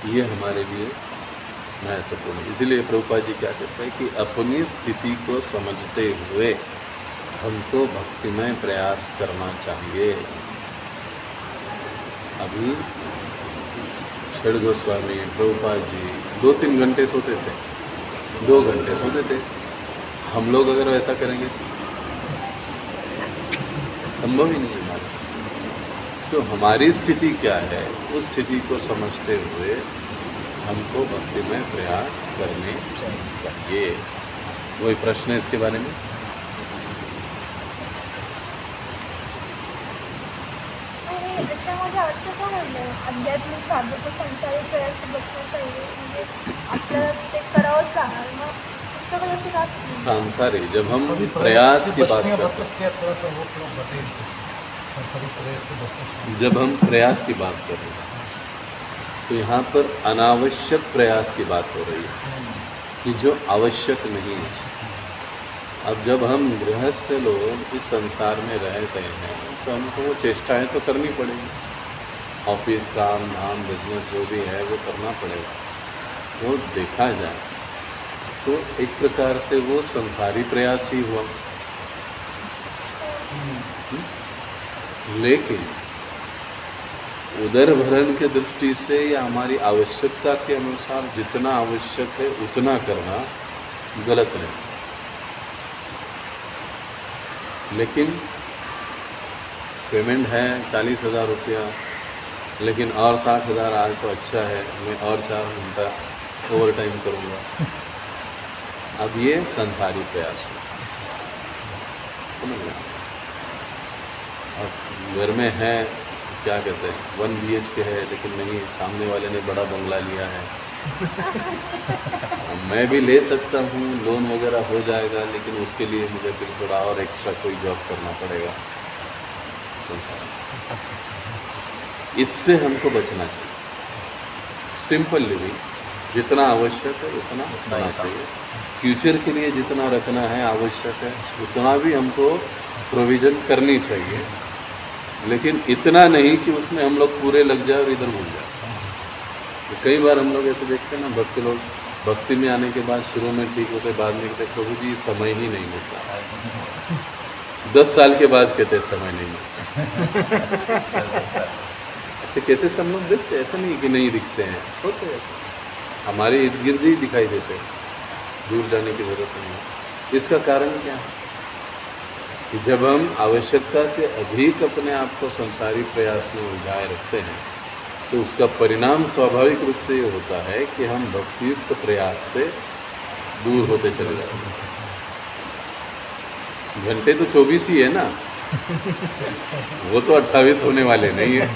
ये हमारे लिए महत्वपूर्ण है। इसीलिए प्रभुपाद जी क्या कहते हैं कि अपनी स्थिति को समझते हुए हमको भक्तिमय प्रयास करना चाहिए। अभी क्षण गोस्वामी, प्रभुपाद जी 2-3 घंटे सोते थे, 2 घंटे सोते थे। हम लोग अगर वैसा करेंगे संभव ही नहीं है हमारे। तो हमारी स्थिति क्या है, उस स्थिति को समझते हुए हमको भक्तिमय प्रयास करने चाहिए। वही प्रश्न है इसके बारे में। त्याच्यामध्ये असं का म्हणलं आध्यात्मिक साधक संसारिक प्रयास बचना चाहिए, म्हणजे आपल्याला ते करावंच लागणार, मग पुस्तकात असं का सांगितलं? सांसारिक, जब हम प्रयास की बात करते मतलब क्या, थोड़ा सा वो थोड़ा बताइए। संसारिक प्रयास से बचना चाहिए। हैं, जब हम प्रयास की बात कर रहे हैं तो यहाँ पर अनावश्यक प्रयास की बात हो रही है कि जो आवश्यक नहीं है। अब जब हम गृहस्थ लोग इस संसार में रहते हैं तो हमको वो चेष्टाएं तो करनी पड़ेगी। ऑफिस, काम धाम, बिजनेस जो भी है वो करना पड़ेगा। वो देखा जाए तो एक प्रकार से वो संसारी प्रयास ही हुआ। लेकिन उदर भरण के दृष्टि से या हमारी आवश्यकता के अनुसार जितना आवश्यक है उतना करना गलत नहीं। लेकिन पेमेंट है 40,000 रुपया, लेकिन और 60,000 आज तो अच्छा है, मैं और 4 घंटा ओवर टाइम करूँगा। अब ये संसारी प्रयास है। समझ गए? अब घर में है, क्या कहते हैं 1 BHK है, लेकिन नहीं, सामने वाले ने बड़ा बंगला लिया है। मैं भी ले सकता हूँ, लोन वगैरह हो जाएगा, लेकिन उसके लिए मुझे फिर थोड़ा और एक्स्ट्रा कोई जॉब करना पड़ेगा। इससे हमको बचना चाहिए। सिंपल लिविंग, जितना आवश्यक है उतना होना चाहिए। फ्यूचर के लिए जितना रखना है आवश्यक है उतना भी हमको प्रोविज़न करनी चाहिए, लेकिन इतना नहीं कि उसमें हम लोग पूरे लग जाए और इधर भूल जाए। तो कई बार हम लोग ऐसे देखते हैं ना, भक्त लोग भक्ति में आने के बाद शुरू में ठीक होते, बाद में कहते प्रभु जी समय ही नहीं मिलता। 10 साल के बाद कहते समय नहीं मिलता। ऐसे कैसे हम लोग दिखते हैं? ऐसा नहीं कि नहीं दिखते हैं, होते हैं, हमारे इर्द गिर्द ही दिखाई देते हैं, दूर जाने की ज़रूरत नहीं है। इसका कारण क्या है कि जब हम आवश्यकता से अधिक अपने आप को संसारी प्रयास में उलझाए रखते हैं तो उसका परिणाम स्वाभाविक रूप से ये होता है कि हम भक्तियुक्त प्रयास से दूर होते चले जाते हैं। घंटे तो 24 ही है ना, वो तो 28 होने वाले नहीं है।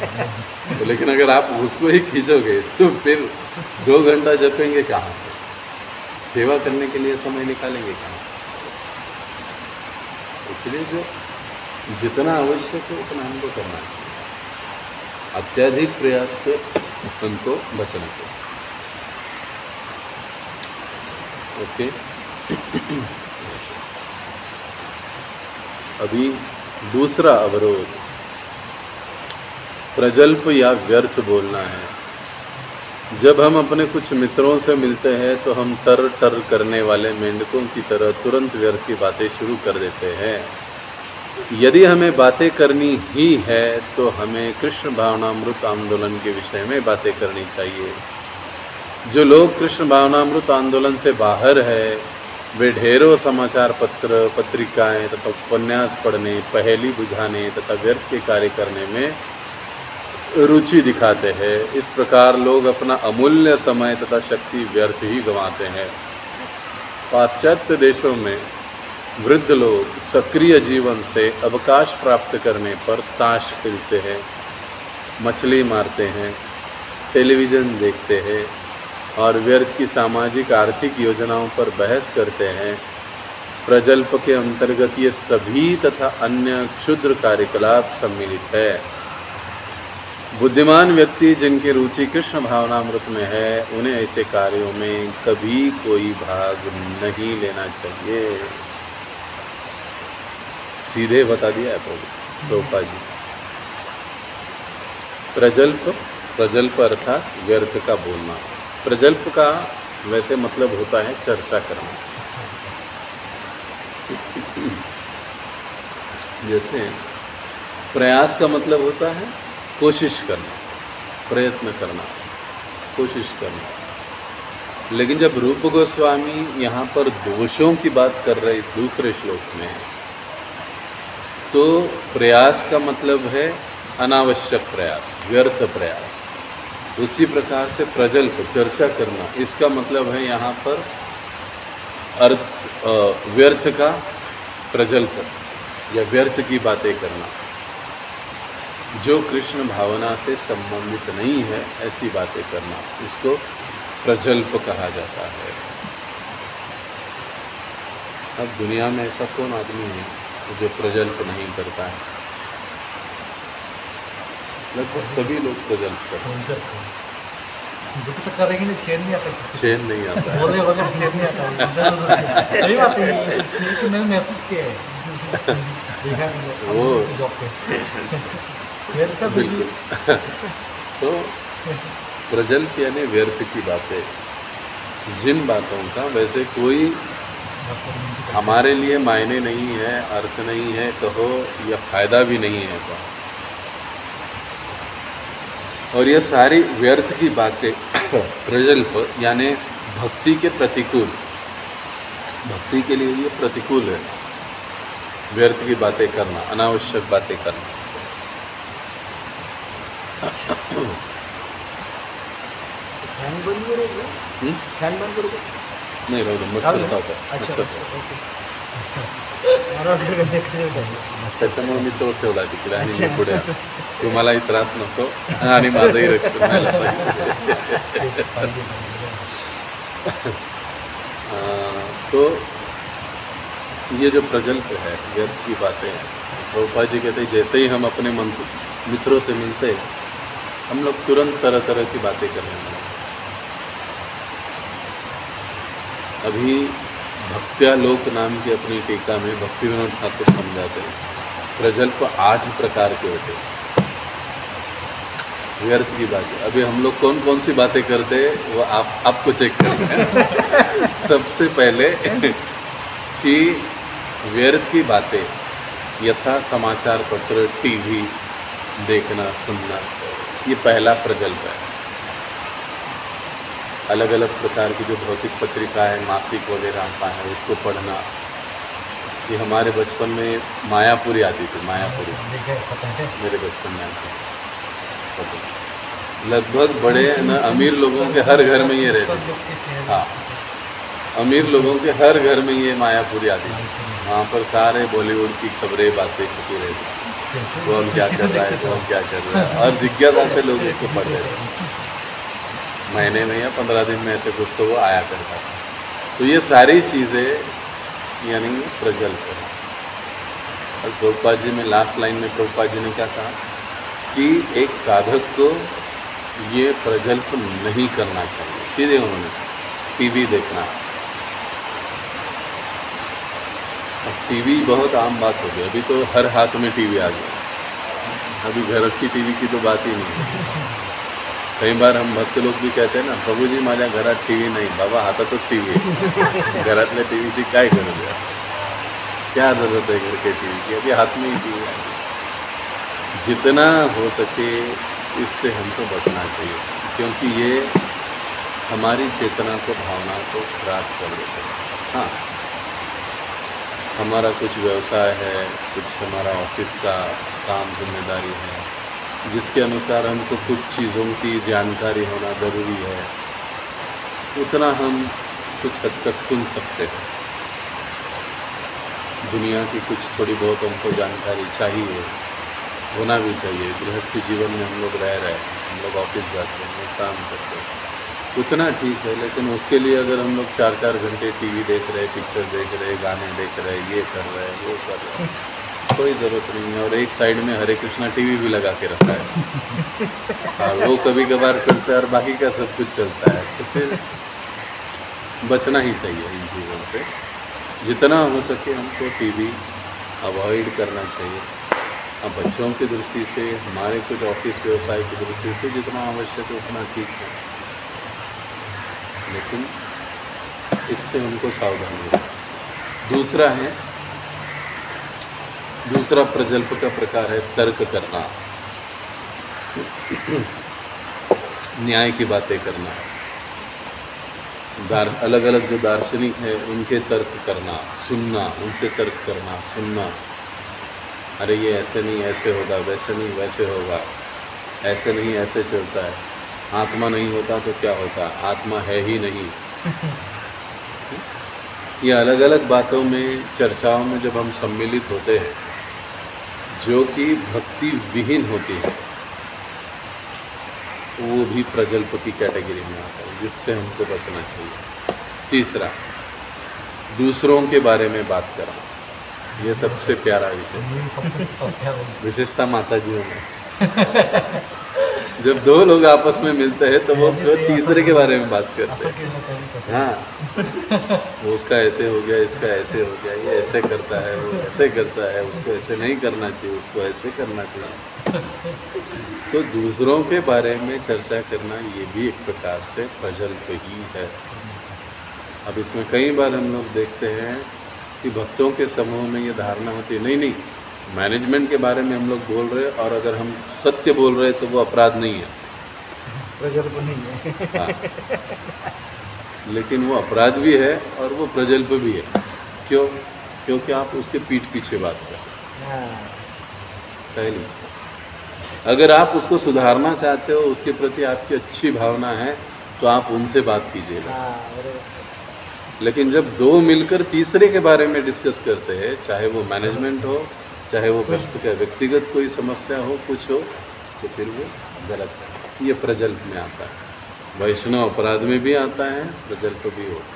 तो लेकिन अगर आप उसको ही खींचोगे तो फिर 2 घंटा जपेंगे कहाँ से? सेवा करने के लिए समय निकालेंगे कहाँ से? इसलिए जो जितना आवश्यक है उतना हमको करना चाहिए। अत्यधिक प्रयास से हमको बचना चाहिए। ओके। अभी दूसरा अवरोध प्रजल्प या व्यर्थ बोलना है। जब हम अपने कुछ मित्रों से मिलते हैं तो हम टर टर करने वाले मेंढकों की तरह तुरंत व्यर्थ की बातें शुरू कर देते हैं। यदि हमें बातें करनी ही है तो हमें कृष्ण भावनामृत आंदोलन के विषय में बातें करनी चाहिए। जो लोग कृष्ण भावनामृत आंदोलन से बाहर है वे ढेरों समाचार पत्र, पत्रिकाएं तथा उपन्यास पढ़ने, पहेली बुझाने तथा व्यर्थ के कार्य करने में रुचि दिखाते हैं। इस प्रकार लोग अपना अमूल्य समय तथा शक्ति व्यर्थ ही गंवाते हैं। पाश्चात्य देशों में वृद्ध लोग सक्रिय जीवन से अवकाश प्राप्त करने पर ताश खेलते हैं, मछली मारते हैं, टेलीविज़न देखते हैं और व्यर्थ की सामाजिक आर्थिक योजनाओं पर बहस करते हैं। प्रजल्प के अंतर्गत ये सभी तथा अन्य क्षुद्र कार्यकलाप सम्मिलित है। बुद्धिमान व्यक्ति जिनकी रुचि कृष्ण भावनामृत में है, उन्हें ऐसे कार्यों में कभी कोई भाग नहीं लेना चाहिए। सीधे बता दिया है प्रभुपाद जी। प्रजल्प अर्थात व्यर्थ का बोलना। प्रजल्प का वैसे मतलब होता है चर्चा करना। जैसे प्रयास का मतलब होता है कोशिश करना, प्रयत्न करना, कोशिश करना। लेकिन जब रूप गोस्वामी यहाँ पर दोषों की बात कर रहे इस दूसरे श्लोक में, तो प्रयास का मतलब है अनावश्यक प्रयास, व्यर्थ प्रयास। उसी प्रकार से प्रजल्प चर्चा करना, इसका मतलब है यहाँ पर व्यर्थ का प्रजल्प या व्यर्थ की बातें करना, जो कृष्ण भावना से संबंधित नहीं है ऐसी बातें करना, इसको प्रजल्प कहा जाता है। अब दुनिया में ऐसा कौन आदमी है जो प्रजल्प नहीं करता है? लगभग सभी लोग प्रजल्प करते हैं। जो तो करेंगे ना, चैन नहीं आता, चैन नहीं आता, बोले बगैर चैन नहीं आता। सही बात है, ये मैंने महसूस किया है, देखा है वो जॉब पे। बिल्कुल। तो प्रजल्प यानी व्यर्थ की बातें, जिन बातों का वैसे कोई हमारे लिए मायने नहीं है, अर्थ नहीं है कहो, या फायदा भी नहीं है तो। और ये सारी व्यर्थ की बातें प्रजल्प यानी भक्ति के प्रतिकूल, भक्ति के लिए ये प्रतिकूल है, व्यर्थ की बातें करना, अनावश्यक बातें करना। फॅन बंद करू? फॅन बंद करू? नाही राहू दे, मच्छर चावतात, मच्छर. त्याच्यामुळे मी तो ठेवला तिकडे आणि मी पुढे आलो. तुम्हालाही त्रास नको आणि माझंही रक्त व्हायला पाहिजे. तो ये जो प्रजल्प है, व्यर्थ की बातें हैं, प्रभुपाद जी कहते हैं जैसे ही हम अपने मित्रों से मिलते हम लोग तुरंत तरह तरह की बातें करने लगे. अभी भक्त्यालोक नाम की अपनी टीका में भक्ति विनोद ठाकुर समझाते हैं प्रजल्प 8 प्रकार के होते हैं. व्यर्थ की बातें अभी हम लोग कौन कौन सी बातें करते हैं वो आपको चेक करना है. सबसे पहले कि व्यर्थ की बातें यथा समाचार पत्र, टीवी देखना सुनना, ये पहला प्रजल्प है. अलग अलग प्रकार की जो भौतिक पत्रिकाएं, मासिक वगैरह आता है उसको पढ़ना. ये हमारे बचपन में मायापुरी आती थी, मायापुरी मेरे बचपन में आती थी. लगभग बड़े न अमीर लोगों के हर घर में ये रहते थे. हाँ, अमीर लोगों के हर घर में ये मायापुरी आती थी. वहाँ पर सारे बॉलीवुड की खबरें, बातें छुपी रहती. कौन क्या कर रहा है, कौन क्या कर रहा है, और जिज्ञासा से लोग इसको पढ़ रहे थे. महीने में या 15 दिन में ऐसे कुछ तो वो आया करता था. तो ये सारी चीज़ें यानी प्रजल्प है. और प्रभुपाद जी में लास्ट लाइन में प्रभुपाद जी ने क्या कहा कि एक साधक को ये प्रजल्प नहीं करना चाहिए. सीधे उन्होंने टीवी देखना. अब टीवी बहुत आम बात हो गई. अभी तो हर हाथ में टीवी आ गया. अभी घर की टीवी की तो बात ही नहीं है. कई बार हम भक्त लोग भी कहते हैं ना, प्रभू जी माझ्या घरात टीवी नाही. बाबा हातातच टीवी आहे. घरातल्या टीवीची काय गरज है, क्या ज़रूरत है घर के टीवी की, अभी हाथ में ही टीवी है. जितना हो सके इससे हमको बचना चाहिए, क्योंकि ये हमारी चेतना को, भावना को खराब कर देते हैं. हाँ, हमारा कुछ व्यवसाय है, कुछ हमारा ऑफिस का काम, जिम्मेदारी है, जिसके अनुसार हमको कुछ चीज़ों की जानकारी होना ज़रूरी है, उतना हम कुछ हद तक सुन सकते हैं. दुनिया की कुछ थोड़ी बहुत हमको जानकारी चाहिए, होना भी चाहिए. गृहस्थी जीवन में हम लोग रह रहे हैं, हम लोग ऑफिस जाते हैं, हम लोग काम करते हैं, उतना ठीक है, लेकिन उसके लिए अगर हम लोग 4-4 घंटे टीवी देख रहे, पिक्चर देख रहे, गाने देख रहे, ये कर रहे, वो कर रहे, कोई ज़रूरत नहीं है। और एक साइड में हरे कृष्णा टीवी भी लगा के रखा है और वो कभी कभार चलता है और बाकी का सब कुछ चलता है। तो फिर बचना ही चाहिए इन चीज़ों से। जितना हो सके हमको टीवी अवॉइड करना चाहिए। अब बच्चों की दृष्टि से, हमारे कुछ ऑफिस व्यवसाय की दृष्टि से जितना आवश्यक है उतना ठीक है, लेकिन इससे हमको सावधानी है। दूसरा प्रजल्प का प्रकार है तर्क करना, न्याय की बातें करना, अलग अलग जो दार्शनिक हैं उनके तर्क करना, सुनना, उनसे तर्क करना, सुनना। अरे ये ऐसे नहीं ऐसे होगा, वैसे नहीं वैसे होगा, ऐसे नहीं ऐसे चलता है, आत्मा नहीं होता तो क्या होता, आत्मा है ही नहीं। ये अलग अलग बातों में, चर्चाओं में जब हम सम्मिलित होते हैं जो कि भक्ति विहीन होती है, वो भी प्रजल्प की कैटेगरी में आता है, जिससे हमको बचना चाहिए। तीसरा, दूसरों के बारे में बात करना, ये सबसे प्यारा विषय, विशेषता माता जी में। जब दो लोग आपस में मिलते हैं तो वो तीसरे के बारे में बात करते हैं। हाँ, वो उसका ऐसे हो गया, इसका ऐसे हो गया, ये ऐसे करता है, वो ऐसे करता है, उसको ऐसे नहीं करना चाहिए, उसको ऐसे करना चाहिए। तो दूसरों के बारे में चर्चा करना ये भी एक प्रकार से प्रजल्प ही है। अब इसमें कई बार हम लोग देखते हैं कि भक्तों के समूह में ये धारणा होती है, नहीं मैनेजमेंट के बारे में हम लोग बोल रहे हैं और अगर हम सत्य बोल रहे हैं तो वो अपराध नहीं है, प्रजल्प नहीं है। हाँ, लेकिन वो अपराध भी है और वो प्रजल्प भी है। क्यों? क्योंकि आप उसके पीठ पीछे बात कर रहे हैं। पहली, अगर आप उसको सुधारना चाहते हो, उसके प्रति आपकी अच्छी भावना है, तो आप उनसे बात कीजिएगा। लेकिन जब दो मिलकर तीसरे के बारे में डिस्कस करते हैं, चाहे वो मैनेजमेंट हो, चाहे वो व्यक्तिगत कोई समस्या हो, कुछ हो, तो फिर वो गलत है। ये प्रजल्प में आता है। वैष्णव अपराध में भी आता है, प्रजल्प भी होता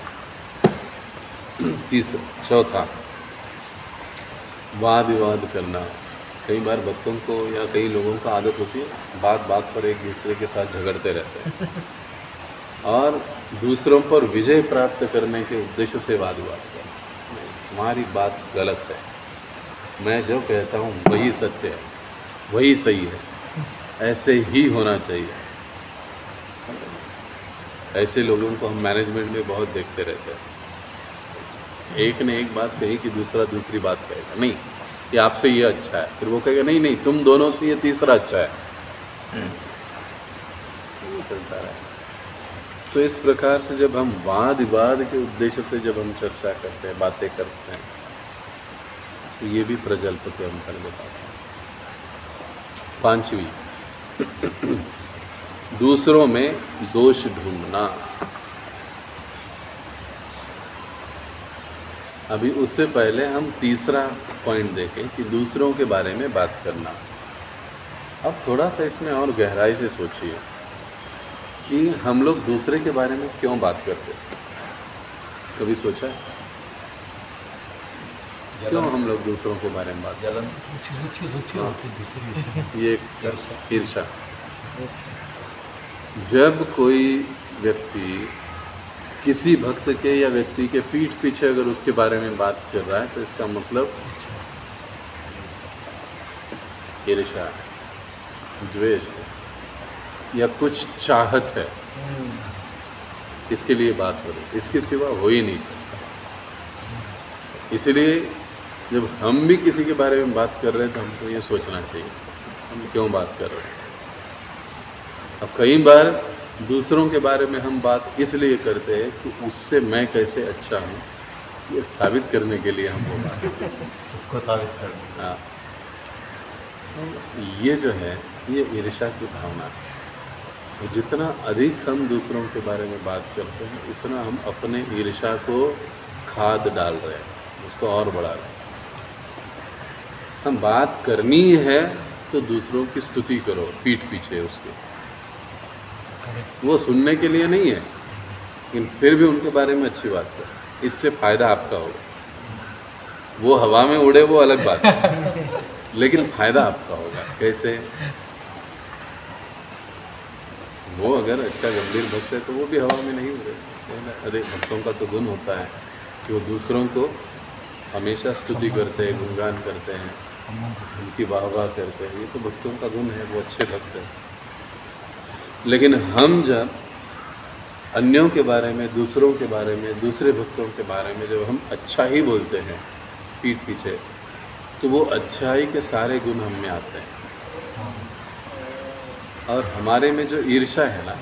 है। चौथा, वाद विवाद करना। कई बार भक्तों को या कई लोगों को आदत होती है बात बात पर एक दूसरे के साथ झगड़ते रहते हैं और दूसरों पर विजय प्राप्त करने के उद्देश्य से वाद विवाद करना। तुम्हारी बात गलत है, मैं जो कहता हूँ वही सत्य है, वही सही है, ऐसे ही होना चाहिए। ऐसे लोगों को हम मैनेजमेंट में बहुत देखते रहते हैं। एक ने एक बात कही कि दूसरा दूसरी बात कहेगा, नहीं ये आपसे ये अच्छा है, फिर वो कहेगा नहीं तुम दोनों से ये तीसरा अच्छा है। चलता रहा। तो इस प्रकार से जब हम वाद विवाद के उद्देश्य से जब हम चर्चा करते हैं, बातें करते हैं, तो ये भी प्रजल्प के अंतर्गत आता है। पांचवी, दूसरों में दोष ढूंढना। अभी उससे पहले हम तीसरा पॉइंट देखें कि दूसरों के बारे में बात करना। अब थोड़ा सा इसमें और गहराई से सोचिए कि हम लोग दूसरे के बारे में क्यों बात करते हैं। कभी सोचा है क्यों हम लोग दूसरों के बारे में बात करते हैं? ये ईर्ष्या। जब कोई व्यक्ति किसी भक्त के या व्यक्ति के पीठ पीछे अगर उसके बारे में बात कर रहा है तो इसका मतलब ईर्ष्या, द्वेष या कुछ चाहत है, इसके लिए बात हो रही, इसके सिवा हो ही नहीं सकता। इसलिए जब हम भी किसी के बारे में बात कर रहे हैं तो हमको ये सोचना चाहिए हम क्यों बात कर रहे हैं। अब कई बार दूसरों के बारे में हम बात इसलिए करते हैं कि उससे मैं कैसे अच्छा हूँ, ये साबित करने के लिए हम वो बात उसको साबित करना। हाँ, ये जो है ये ईर्ष्या की भावना है। तो जितना अधिक हम दूसरों के बारे में बात करते हैं उतना हम अपने ईर्ष्या को खाद डाल रहे हैं, उसको और बढ़ा रहे हैं। हम बात करनी है तो दूसरों की स्तुति करो पीठ पीछे उसके, वो सुनने के लिए नहीं है, लेकिन फिर भी उनके बारे में अच्छी बात करो, इससे फ़ायदा आपका होगा। वो हवा में उड़े वो अलग बात है, लेकिन फ़ायदा आपका होगा। कैसे? वो अगर अच्छा गंभीर भक्त है तो वो भी हवा में नहीं उड़े। अरे भक्तों का तो गुण होता है कि वो दूसरों को हमेशा स्तुति करते हैं, गुणगान करते हैं, उनकी वाह वाह करते हैं। ये तो भक्तों का गुण है, वो अच्छे भक्त हैं। लेकिन हम जब अन्यों के बारे में, दूसरों के बारे में, दूसरे भक्तों के बारे में जब हम अच्छा ही बोलते हैं पीठ पीछे, तो वो अच्छाई के सारे गुण हम में आते हैं और हमारे में जो ईर्ष्या है ना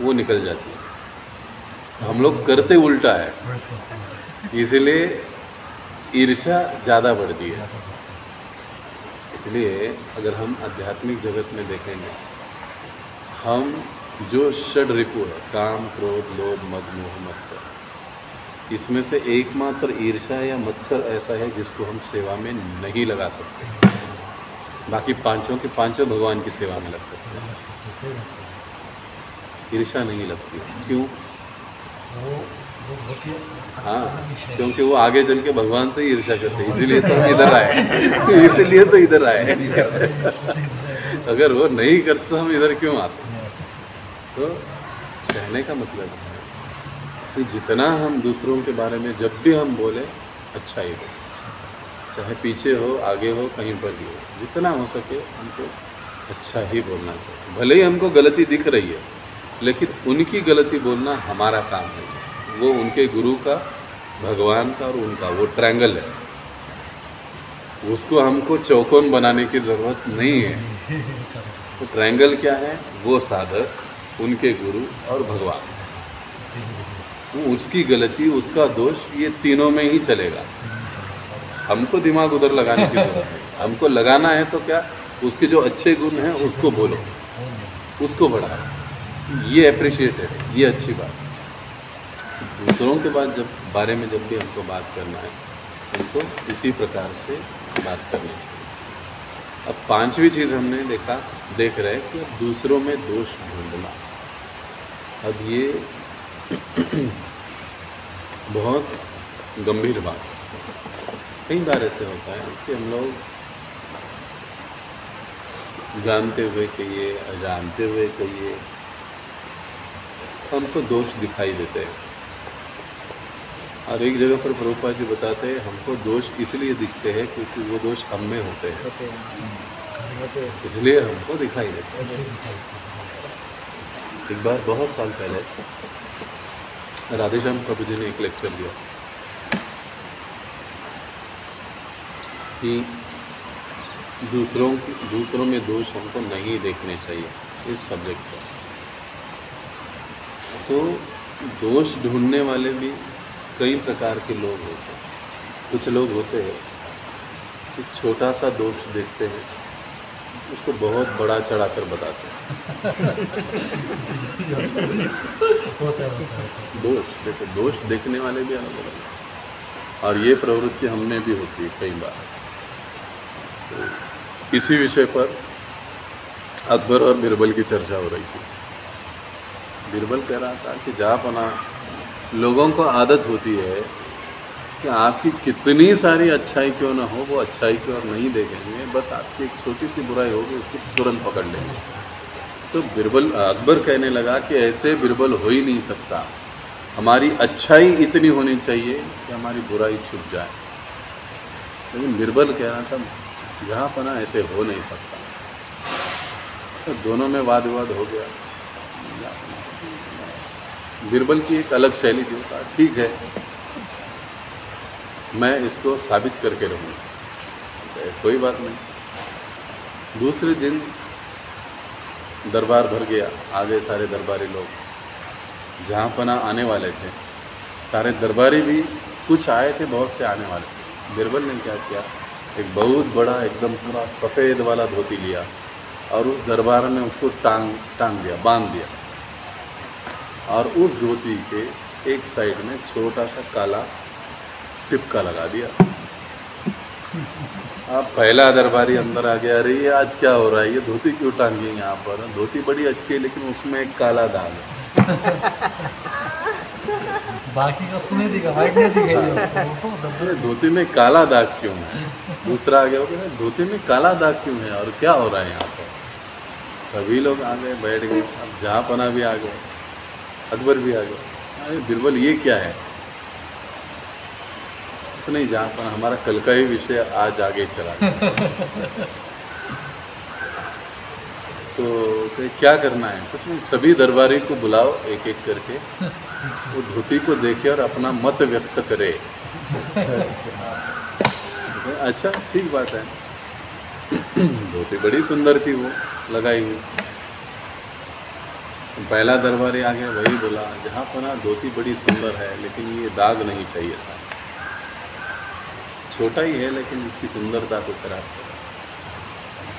वो निकल जाती है। हम लोग करते उल्टा है, इसलिए ईर्ष्या ज़्यादा बढ़ती है। इसलिए अगर हम आध्यात्मिक जगत में देखेंगे, हम जो षड रिपु है, काम, क्रोध, लोभ, मद, मोह, मत्सर, इसमें से एकमात्र ईर्ष्या या मत्सर ऐसा है जिसको हम सेवा में नहीं लगा सकते। बाकी पांचों के पांचों भगवान की सेवा में लग सकते हैं, ईर्ष्या नहीं लगती। क्यों? हाँ, क्योंकि वो आगे चल के भगवान से ही ईर्ष्या करते हैं, इसीलिए तो हम इधर आए। इसीलिए तो इधर आए। अगर वो नहीं करते तो हम इधर क्यों आते? तो कहने का मतलब है कि जितना हम दूसरों के बारे में जब भी हम बोले, अच्छा ही बोले, चाहे पीछे हो, आगे हो, कहीं पर भी हो, जितना हो सके हमको अच्छा ही बोलना चाहिए। भले ही हमको गलती दिख रही है, लेकिन उनकी गलती बोलना हमारा काम है। वो उनके गुरु का, भगवान का और उनका वो ट्रायंगल है, उसको हमको चौकोन बनाने की ज़रूरत नहीं है। तो ट्रायंगल क्या है? वो साधक, उनके गुरु और भगवान, वो उसकी गलती, उसका दोष, ये तीनों में ही चलेगा। हमको दिमाग उधर लगाने की जरूरत है। हमको लगाना है तो क्या, उसके जो अच्छे गुण हैं उसको बोलो, उसको बढ़ाओ, ये अप्रिशिएट है, ये अच्छी बात। दूसरों के बारे में जब भी हमको बात करना है, हमको इसी प्रकार से बात करनी चाहिए। अब पांचवी चीज़ हमने देख रहे हैं कि दूसरों में दोष ढूंढना। अब ये बहुत गंभीर बात है। कई बार ऐसे होता है कि हम लोग जानते हुए कहिए, अजानते हुए कहिए, हमको दोष दिखाई देते हैं। और एक जगह पर प्रभुपाद जी बताते हैं, हमको दोष इसलिए दिखते हैं क्योंकि वो दोष हम में होते हैं, इसलिए हमको दिखाई देते हैं। एक बार बहुत साल पहले राधेश्याम प्रभु जी ने एक लेक्चर दिया कि दूसरों में दोष हमको नहीं देखने चाहिए, इस सब्जेक्ट पर। तो दोष ढूंढने वाले भी कई प्रकार के लोग होते हैं। कुछ लोग होते हैं कि छोटा सा दोष देखते हैं, उसको बहुत बड़ा चढ़ाकर बताते हैं। दोष देखने वाले भी अलग अलग, और ये प्रवृत्ति हम में भी होती है कई बार। तो इसी विषय पर अकबर और बीरबल की चर्चा हो रही थी। बीरबल कह रहा था कि जापना, लोगों को आदत होती है कि आपकी कितनी सारी अच्छाई क्यों ना हो, वो अच्छाई की ओर नहीं देखेंगे, बस आपकी एक छोटी सी बुराई होगी उसको तुरंत पकड़ लेंगे। तो अकबर कहने लगा कि ऐसे बीरबल हो ही नहीं सकता, हमारी अच्छाई इतनी होनी चाहिए कि हमारी बुराई छुप जाए। लेकिन बीरबल कह रहा था जहाँ पना ऐसे हो नहीं सकता। तो दोनों में वाद विवाद हो गया। बीरबल की एक अलग शैली थी, कहा ठीक है मैं इसको साबित करके रहूँगा, कोई बात नहीं। दूसरे दिन दरबार भर गया, आ गए सारे दरबारी लोग, जहाँ पना आने वाले थे सारे दरबारी भी, कुछ आए थे, बहुत से आने वाले थे। बीरबल ने क्या किया, एक बहुत बड़ा एकदम पूरा सफ़ेद वाला धोती लिया और उस दरबार में उसको टांग दिया, बांध दिया, और उस धोती के एक साइड में छोटा सा काला टिपका लगा दिया। अब पहला दरबारी अंदर आ गया, अरे ये आज क्या हो रहा है, ये धोती क्यों टांगी है यहाँ पर? धोती बड़ी अच्छी है लेकिन उसमें एक काला दाग है। बाकी का उसको नहीं दिखा, वाइट नहीं दिखाई उसको। अरे धोती में काला दाग क्यों है? दूसरा आ गया, वो कहता धोती में काला दाग क्यों है और क्या हो रहा है यहाँ पर? सभी लोग आ गए, बैठ गए। अब जहाँपना भी आ गए, अकबर भी आ गए। अरे बिरबल ये क्या है? कुछ नहीं, जहाँपना हमारा कल का ही विषय आज आगे चला गया। तो क्या करना है? कुछ नहीं, सभी दरबारी को बुलाओ एक एक करके, वो धोती को देखे और अपना मत व्यक्त करे। अच्छा ठीक बात है, धोती बड़ी सुंदर थी वो लगाई हुई। पहला दरबारी आ गया, वही बोला जहाँ पर ना धोती बड़ी सुंदर है लेकिन ये दाग नहीं चाहिए था। छोटा ही है लेकिन इसकी सुंदरता को खराब करा।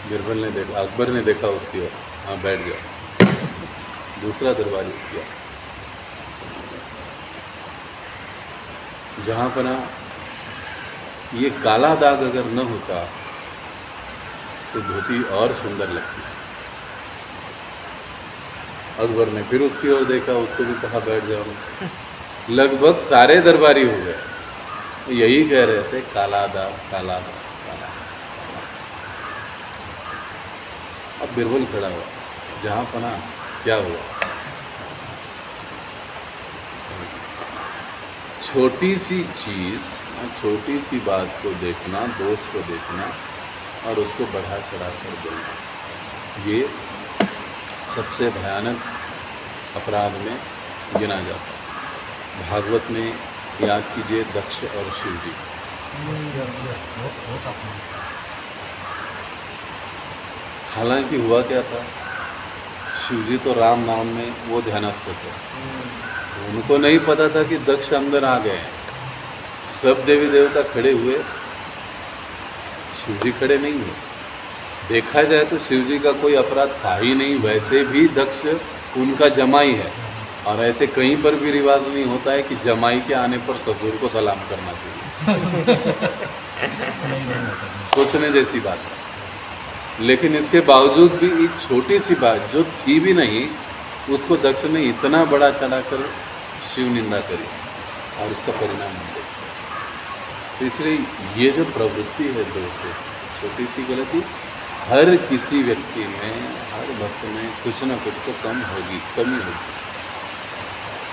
बिरबल ने देखा, अकबर ने देखा उसकी ओर, हाँ बैठ गया। दूसरा दरबारी किया, जहाँ पर ना ये काला दाग अगर न होता तो धोती और सुंदर लगती। अकबर ने फिर उसकी ओर देखा, उसको भी कहा बैठ जाओ। लगभग सारे दरबारी हो गए, यही कह रहे थे काला दाग काला दाग काला। अब बिरबल खड़ा हुआ, जहाँ पना क्या हुआ? छोटी सी चीज़, छोटी सी बात को देखना, दोष को देखना और उसको बढ़ा चढ़ा कर बोलना, ये सबसे भयानक अपराध में गिना जाता है। भागवत में याद कीजिए दक्ष और शिव जी। हालांकि हुआ क्या था, शिव जी तो राम नाम में वो ध्यानस्थ थे, उनको नहीं पता था कि दक्ष अंदर आ गए। सब देवी देवता खड़े हुए, शिव जी खड़े नहीं हुए। देखा जाए तो शिव जी का कोई अपराध था ही नहीं, वैसे भी दक्ष उनका जमाई है और ऐसे कहीं पर भी रिवाज नहीं होता है कि जमाई के आने पर ससुर को सलाम करना चाहिए। सोचने जैसी बात है। लेकिन इसके बावजूद भी एक छोटी सी बात जो थी भी नहीं, उसको दक्ष ने इतना बड़ा चढ़ाकर शिव निंदा करी और उसका परिणाम नहीं देखा। तो इसलिए ये जो प्रवृत्ति है दोष, छोटी सी गलती हर किसी व्यक्ति में, हर भक्त में कुछ ना कुछ तो कमी होगी,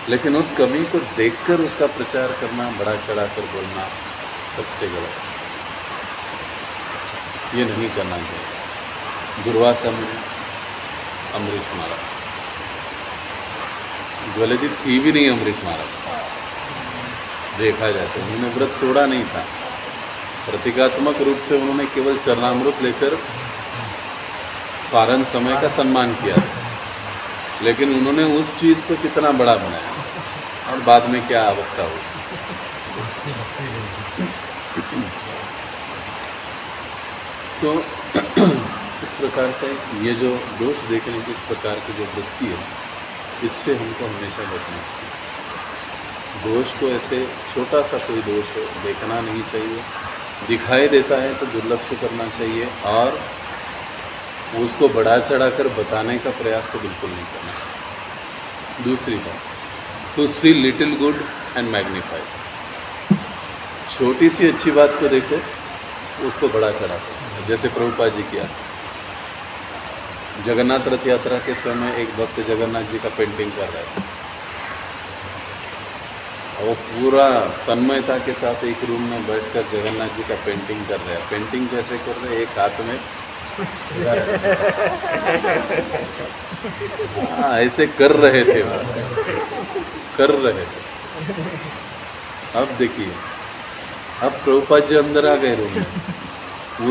लेकिन उस कमी को देखकर उसका प्रचार करना, बड़ा चढ़ाकर बोलना सबसे गलत, ये नहीं करना चाहिए। दुर्वासा मुनि अमरीश महाराज, ज्वलजी थी भी नहीं अमरीश महाराज, देखा जाए तो उन्होंने व्रत तोड़ा नहीं था। प्रतीकात्मक रूप से उन्होंने केवल चरणामृत लेकर पारण समय का सम्मान किया था, लेकिन उन्होंने उस चीज़ को कितना बड़ा बनाया और बाद में क्या अवस्था हुई। तो इस प्रकार से ये जो दोष देखने की इस प्रकार की जो वृत्ति है, इससे हमको हमेशा बचना चाहिए। दोष को ऐसे छोटा सा कोई दोष है देखना नहीं चाहिए, दिखाई देता है तो दुर्लक्ष्य करना चाहिए और उसको बढ़ा चढ़ाकर बताने का प्रयास तो बिल्कुल नहीं करना। दूसरी बात, to see little good and magnify, छोटी सी अच्छी बात को देखो, उसको बढ़ा चढ़ाकर, जैसे प्रभुपाद जी किया। जगन्नाथ रथ यात्रा के समय एक भक्त जगन्नाथ जी का पेंटिंग कर रहा था, वो पूरा तन्मयता के साथ एक रूम में बैठकर जगन्नाथ जी का पेंटिंग कर रहे हैं। पेंटिंग कैसे कर रहे हैं? एक हाथ में हाँ, ऐसे कर रहे थे वो, कर रहे थे। अब देखिए, अब प्रभुपाद जी अंदर आ गए रूम में,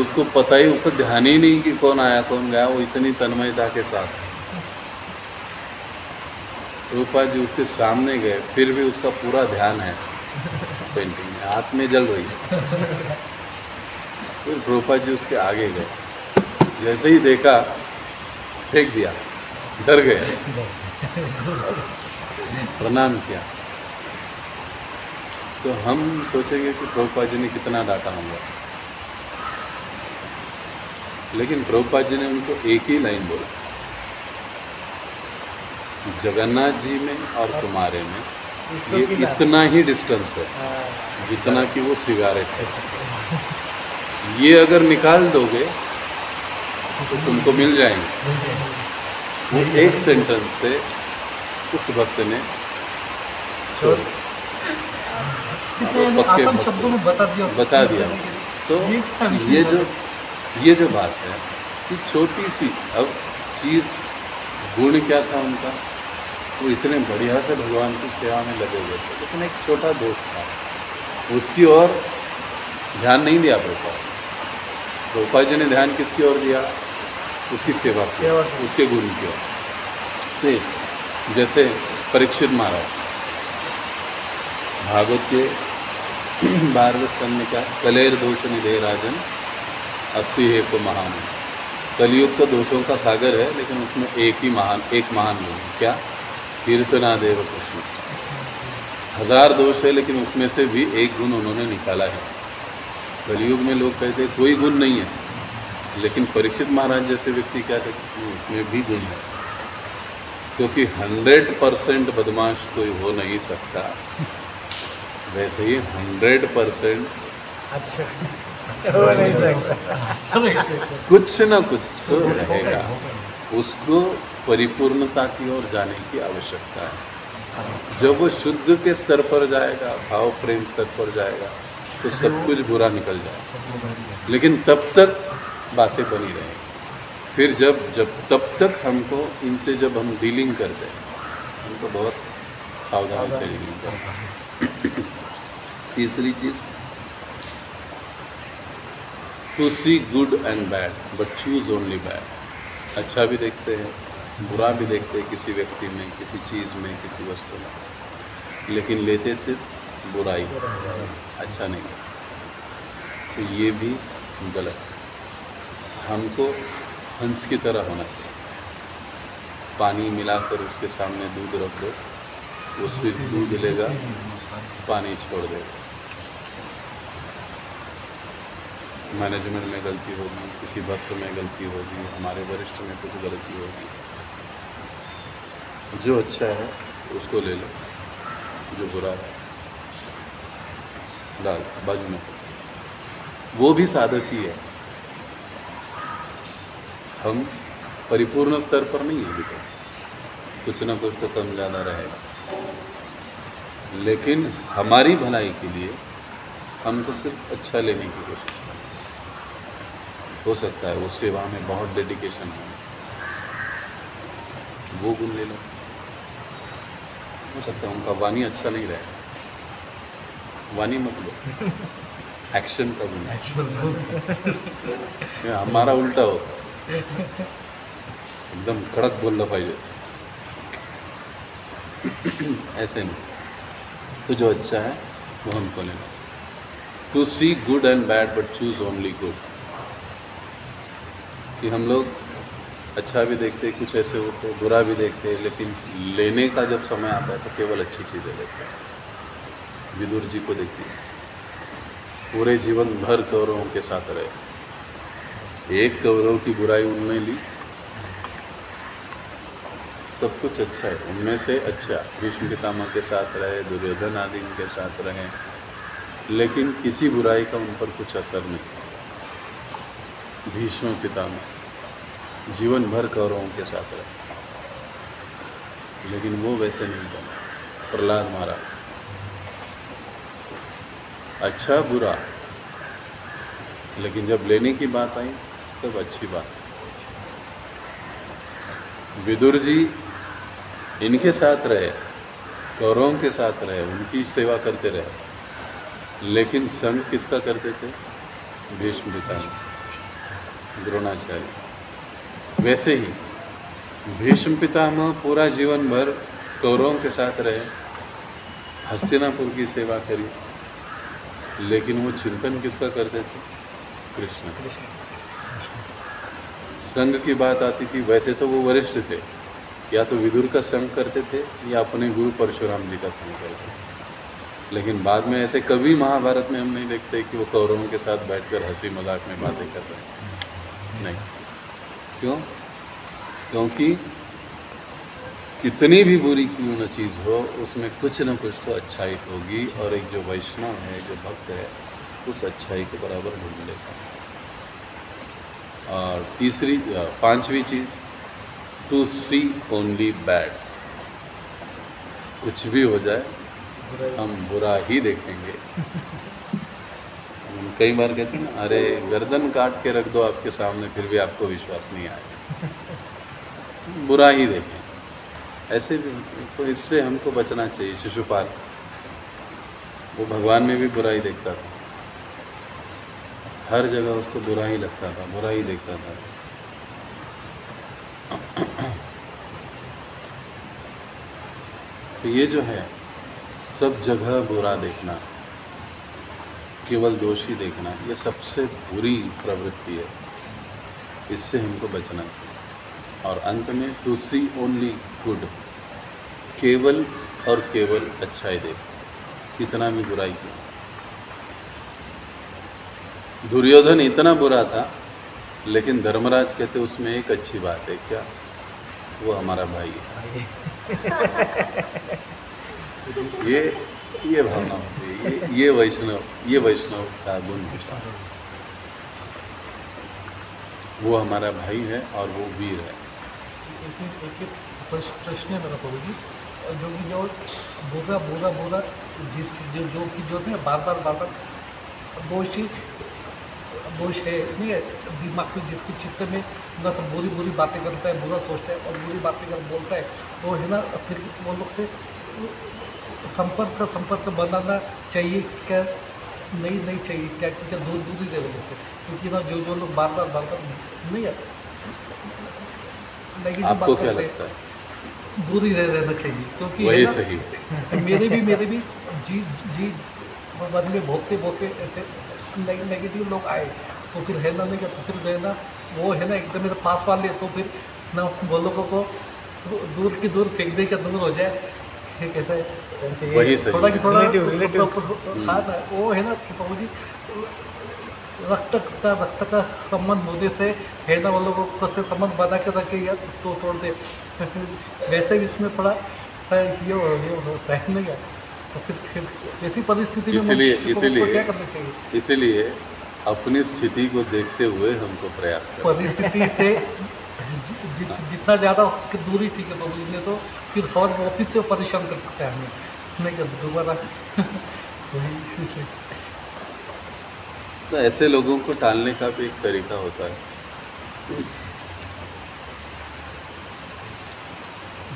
उसको पता ही, उसको ध्यान ही नहीं कि कौन आया कौन गया, वो इतनी तन्मयता के साथ। प्रभुपाद जी उसके सामने गए, फिर भी उसका पूरा ध्यान है पेंटिंग में, हाथ में जल रही है। फिर प्रभुपाद जी उसके आगे गए, जैसे ही देखा फेंक दिया, डर गए, प्रणाम किया। तो हम सोचेंगे कि प्रभुपाद जी ने कितना डांटा होगा, लेकिन प्रभुपाद जी ने उनको एक ही लाइन बोला, जगन्नाथ जी में और तुम्हारे में इसको ये किला। इतना ही डिस्टेंस है हाँ, जितना कि वो सिगारेट है। ये अगर निकाल दोगे तो तुमको मिल जाएंगे। वो एक सेंटेंस से उस भक्त ने छोड़ दिया। पक्के आसान भक्त शब्दों में बता दिया। बता दिया। तो ये क्या विषय ये जो बात है कि छोटी सी अब चीज़, गुण क्या था उनका, वो इतने बढ़िया से भगवान की सेवा में लगे हुए थे, लेकिन एक छोटा दोष था, उसकी ओर ध्यान नहीं दिया प्रभुपाद जी ने ध्यान किसकी ओर दिया, उसकी सेवा की, सेवा की। उसके गुण की ओर। तो जैसे परीक्षित महाराज भागवत के 12वें स्कंद में क्या, कलेर दोष निधे राजन अस्ति है को महान। कलयुग तो दोषों का सागर है, लेकिन उसमें एक महान गुण है, क्या, कीर्तनादेव कृष्ण। 1000 दोष है, लेकिन उसमें से भी एक गुण उन्होंने निकाला है। कलयुग में लोग कहते हैं कोई गुण नहीं है, लेकिन परीक्षित महाराज जैसे व्यक्ति क्या कहते हैं उसमें भी गुण है, क्योंकि 100% बदमाश कोई हो नहीं सकता, वैसे ही 100% अच्छा हो नहीं सकता। कुछ न कुछ तो रहेगा। उसको परिपूर्णता की ओर जाने की आवश्यकता है। जब वो शुद्ध के स्तर पर जाएगा, भाव प्रेम स्तर पर जाएगा, तो सब कुछ बुरा निकल जाएगा, लेकिन तब तक बातें बनी रहेंगी। फिर जब तब तक हमको इनसे जब हम डीलिंग करते हैं, हमको बहुत सावधानी से डीलिंग करते हैं। तीसरी चीज़, to see good and bad but choose only bad. अच्छा भी देखते हैं, बुरा भी देखते हैं किसी व्यक्ति में, किसी चीज़ में, किसी वस्तु में, लेकिन लेते सिर्फ बुराई, अच्छा नहीं। तो ये भी गलत है। हमको हंस की तरह होना चाहिए। पानी मिलाकर उसके सामने दूध रख दो, वो सिर्फ दूध लेगा, पानी छोड़ देगा। मैनेजमेंट में गलती होगी, किसी भक्त में गलती होगी, हमारे वरिष्ठ में कुछ गलती होगी, जो अच्छा है उसको ले लो, जो बुरा है डाल बाजू में। वो भी साधक ही है। हम परिपूर्ण स्तर पर नहीं है अभी तक, कुछ ना कुछ तो कम ज़्यादा रहेगा, लेकिन हमारी भलाई के लिए हमको सिर्फ अच्छा लेने की कोशिश करनी। हो सकता है वो सेवा में बहुत डेडिकेशन है, वो गुण ले लो। हो सकता है उनका वाणी अच्छा नहीं रहे, वाणी मत लो, एक्शन का गुण है। हमारा उल्टा होता है, एकदम कड़क बोलना पाहिजे, ऐसे नहीं। तो जो अच्छा है वो हमको लेना चाहिए। To see good and bad but choose only good. कि हम लोग अच्छा भी देखते, कुछ ऐसे होते, बुरा भी देखते, लेकिन लेने का जब समय आता है तो केवल अच्छी चीज़ें लेते हैं। विदुर जी को देखिए, पूरे जीवन भर कौरवों के साथ रहे, एक कौरव की बुराई उनने ली, सब कुछ अच्छा है उनमें से अच्छा। भीष्म पितामह के साथ रहे, दुर्योधन आदि के साथ रहे, लेकिन किसी बुराई का उन पर कुछ असर नहीं। भीष्म पितामह जीवन भर कौरवों के साथ रहे, लेकिन वो वैसे नहीं बने। प्रहलाद महाराज, अच्छा बुरा, लेकिन जब लेने की बात आई तब अच्छी बात। विदुर जी इनके साथ रहे, कौरवों के साथ रहे, उनकी सेवा करते रहे, लेकिन संग किसका करते थे? भीष्म पितामह, द्रोणाचार्य। वैसे ही भीष्म पितामह पूरा जीवन भर कौरवों के साथ रहे, हस्तिनापुर की सेवा करी, लेकिन वो चिंतन किसका करते थे? कृष्ण। संघ की बात आती थी, वैसे तो वो वरिष्ठ थे, या तो विदुर का संग करते थे या अपने गुरु परशुराम जी का संग करते थे, लेकिन बाद में ऐसे कभी महाभारत में हम नहीं देखते कि वो कौरवों के साथ बैठकर हंसी मजाक में बातें कर रहे हैं। नहीं। क्यों? क्योंकि कितनी भी बुरी क्यों न चीज़ हो, उसमें कुछ न कुछ तो अच्छाई होगी, और एक जो वैष्णव है, जो भक्त है, उस अच्छाई को बराबर ढूंढ लेता है। और तीसरी 5वीं चीज़, टू सी ओनली बैड। कुछ भी हो जाए हम बुरा ही देखेंगे। हम कई बार कहते हैं ना, अरे गर्दन काट के रख दो आपके सामने फिर भी आपको विश्वास नहीं आएगा, बुरा ही देखें। ऐसे भी तो इससे हमको बचना चाहिए। शिशुपाल वो भगवान में भी बुराई देखता था, हर जगह उसको बुरा ही लगता था, बुरा ही देखता था। तो ये जो है सब जगह बुरा देखना, केवल दोष ही देखना, ये सबसे बुरी प्रवृत्ति है, इससे हमको बचना चाहिए। और अंत में टू सी ओनली गुड, केवल और केवल अच्छाई देख, कितना भी बुराई की। दुर्योधन इतना बुरा था, लेकिन धर्मराज कहते उसमें एक अच्छी बात है, क्या? वो हमारा भाई है। ये भावना होती है, ये वैष्णव का गुण है। वो हमारा भाई है और वो वीर है। एक प्रश्न है मेरा प्रभु जी, जो कि जो बुरा जिस जो है बार दोष है नहीं है दिमाग में, जिसके चित्त में ना सब बुरी बातें करता है, बुरा सोचता है और बुरी बातें कर बोलता है, तो है ना फिर वो लोग से संपर्क बनाना चाहिए क्या? नहीं चाहिए क्या? दूर ही रहे लोग से, क्योंकि ना जो लोग बार बार नहीं है, आपको क्या लगता है? दूर ही रहना चाहिए, क्योंकि वही सही मेरे भी जी मन में बहुत से ऐसे नेगेटिव लोग आए, तो फिर है ना नहीं क्या, तो फिर रहना वो है ना एकदम मेरे पास वाले, तो फिर ना वो लोगों को दूर की दूर फेंकने का दूर हो जाए, कैसा है वही सही थोड़ा रिलेटिव हाँ ना, वो है ना प्रभु जी, रक्त का संबंध होने से है ना वो लोगों को से संबंध बना के रखे या तो तोड़ दे। वैसे भी इसमें थोड़ा सा ये होता है नहीं, तो फिर ऐसी परिस्थिति में क्या करना चाहिए? इसीलिए अपनी स्थिति को देखते हुए हमको प्रयास करना। परिस्थिति से जितना ज़्यादा उसकी दूरी ठीक है प्रभु जी ने, तो फिर और वापिस से परेशान कर सकते हैं हमें, नहीं कर दोबारा। तो ऐसे लोगों को टालने का भी एक तरीका होता है।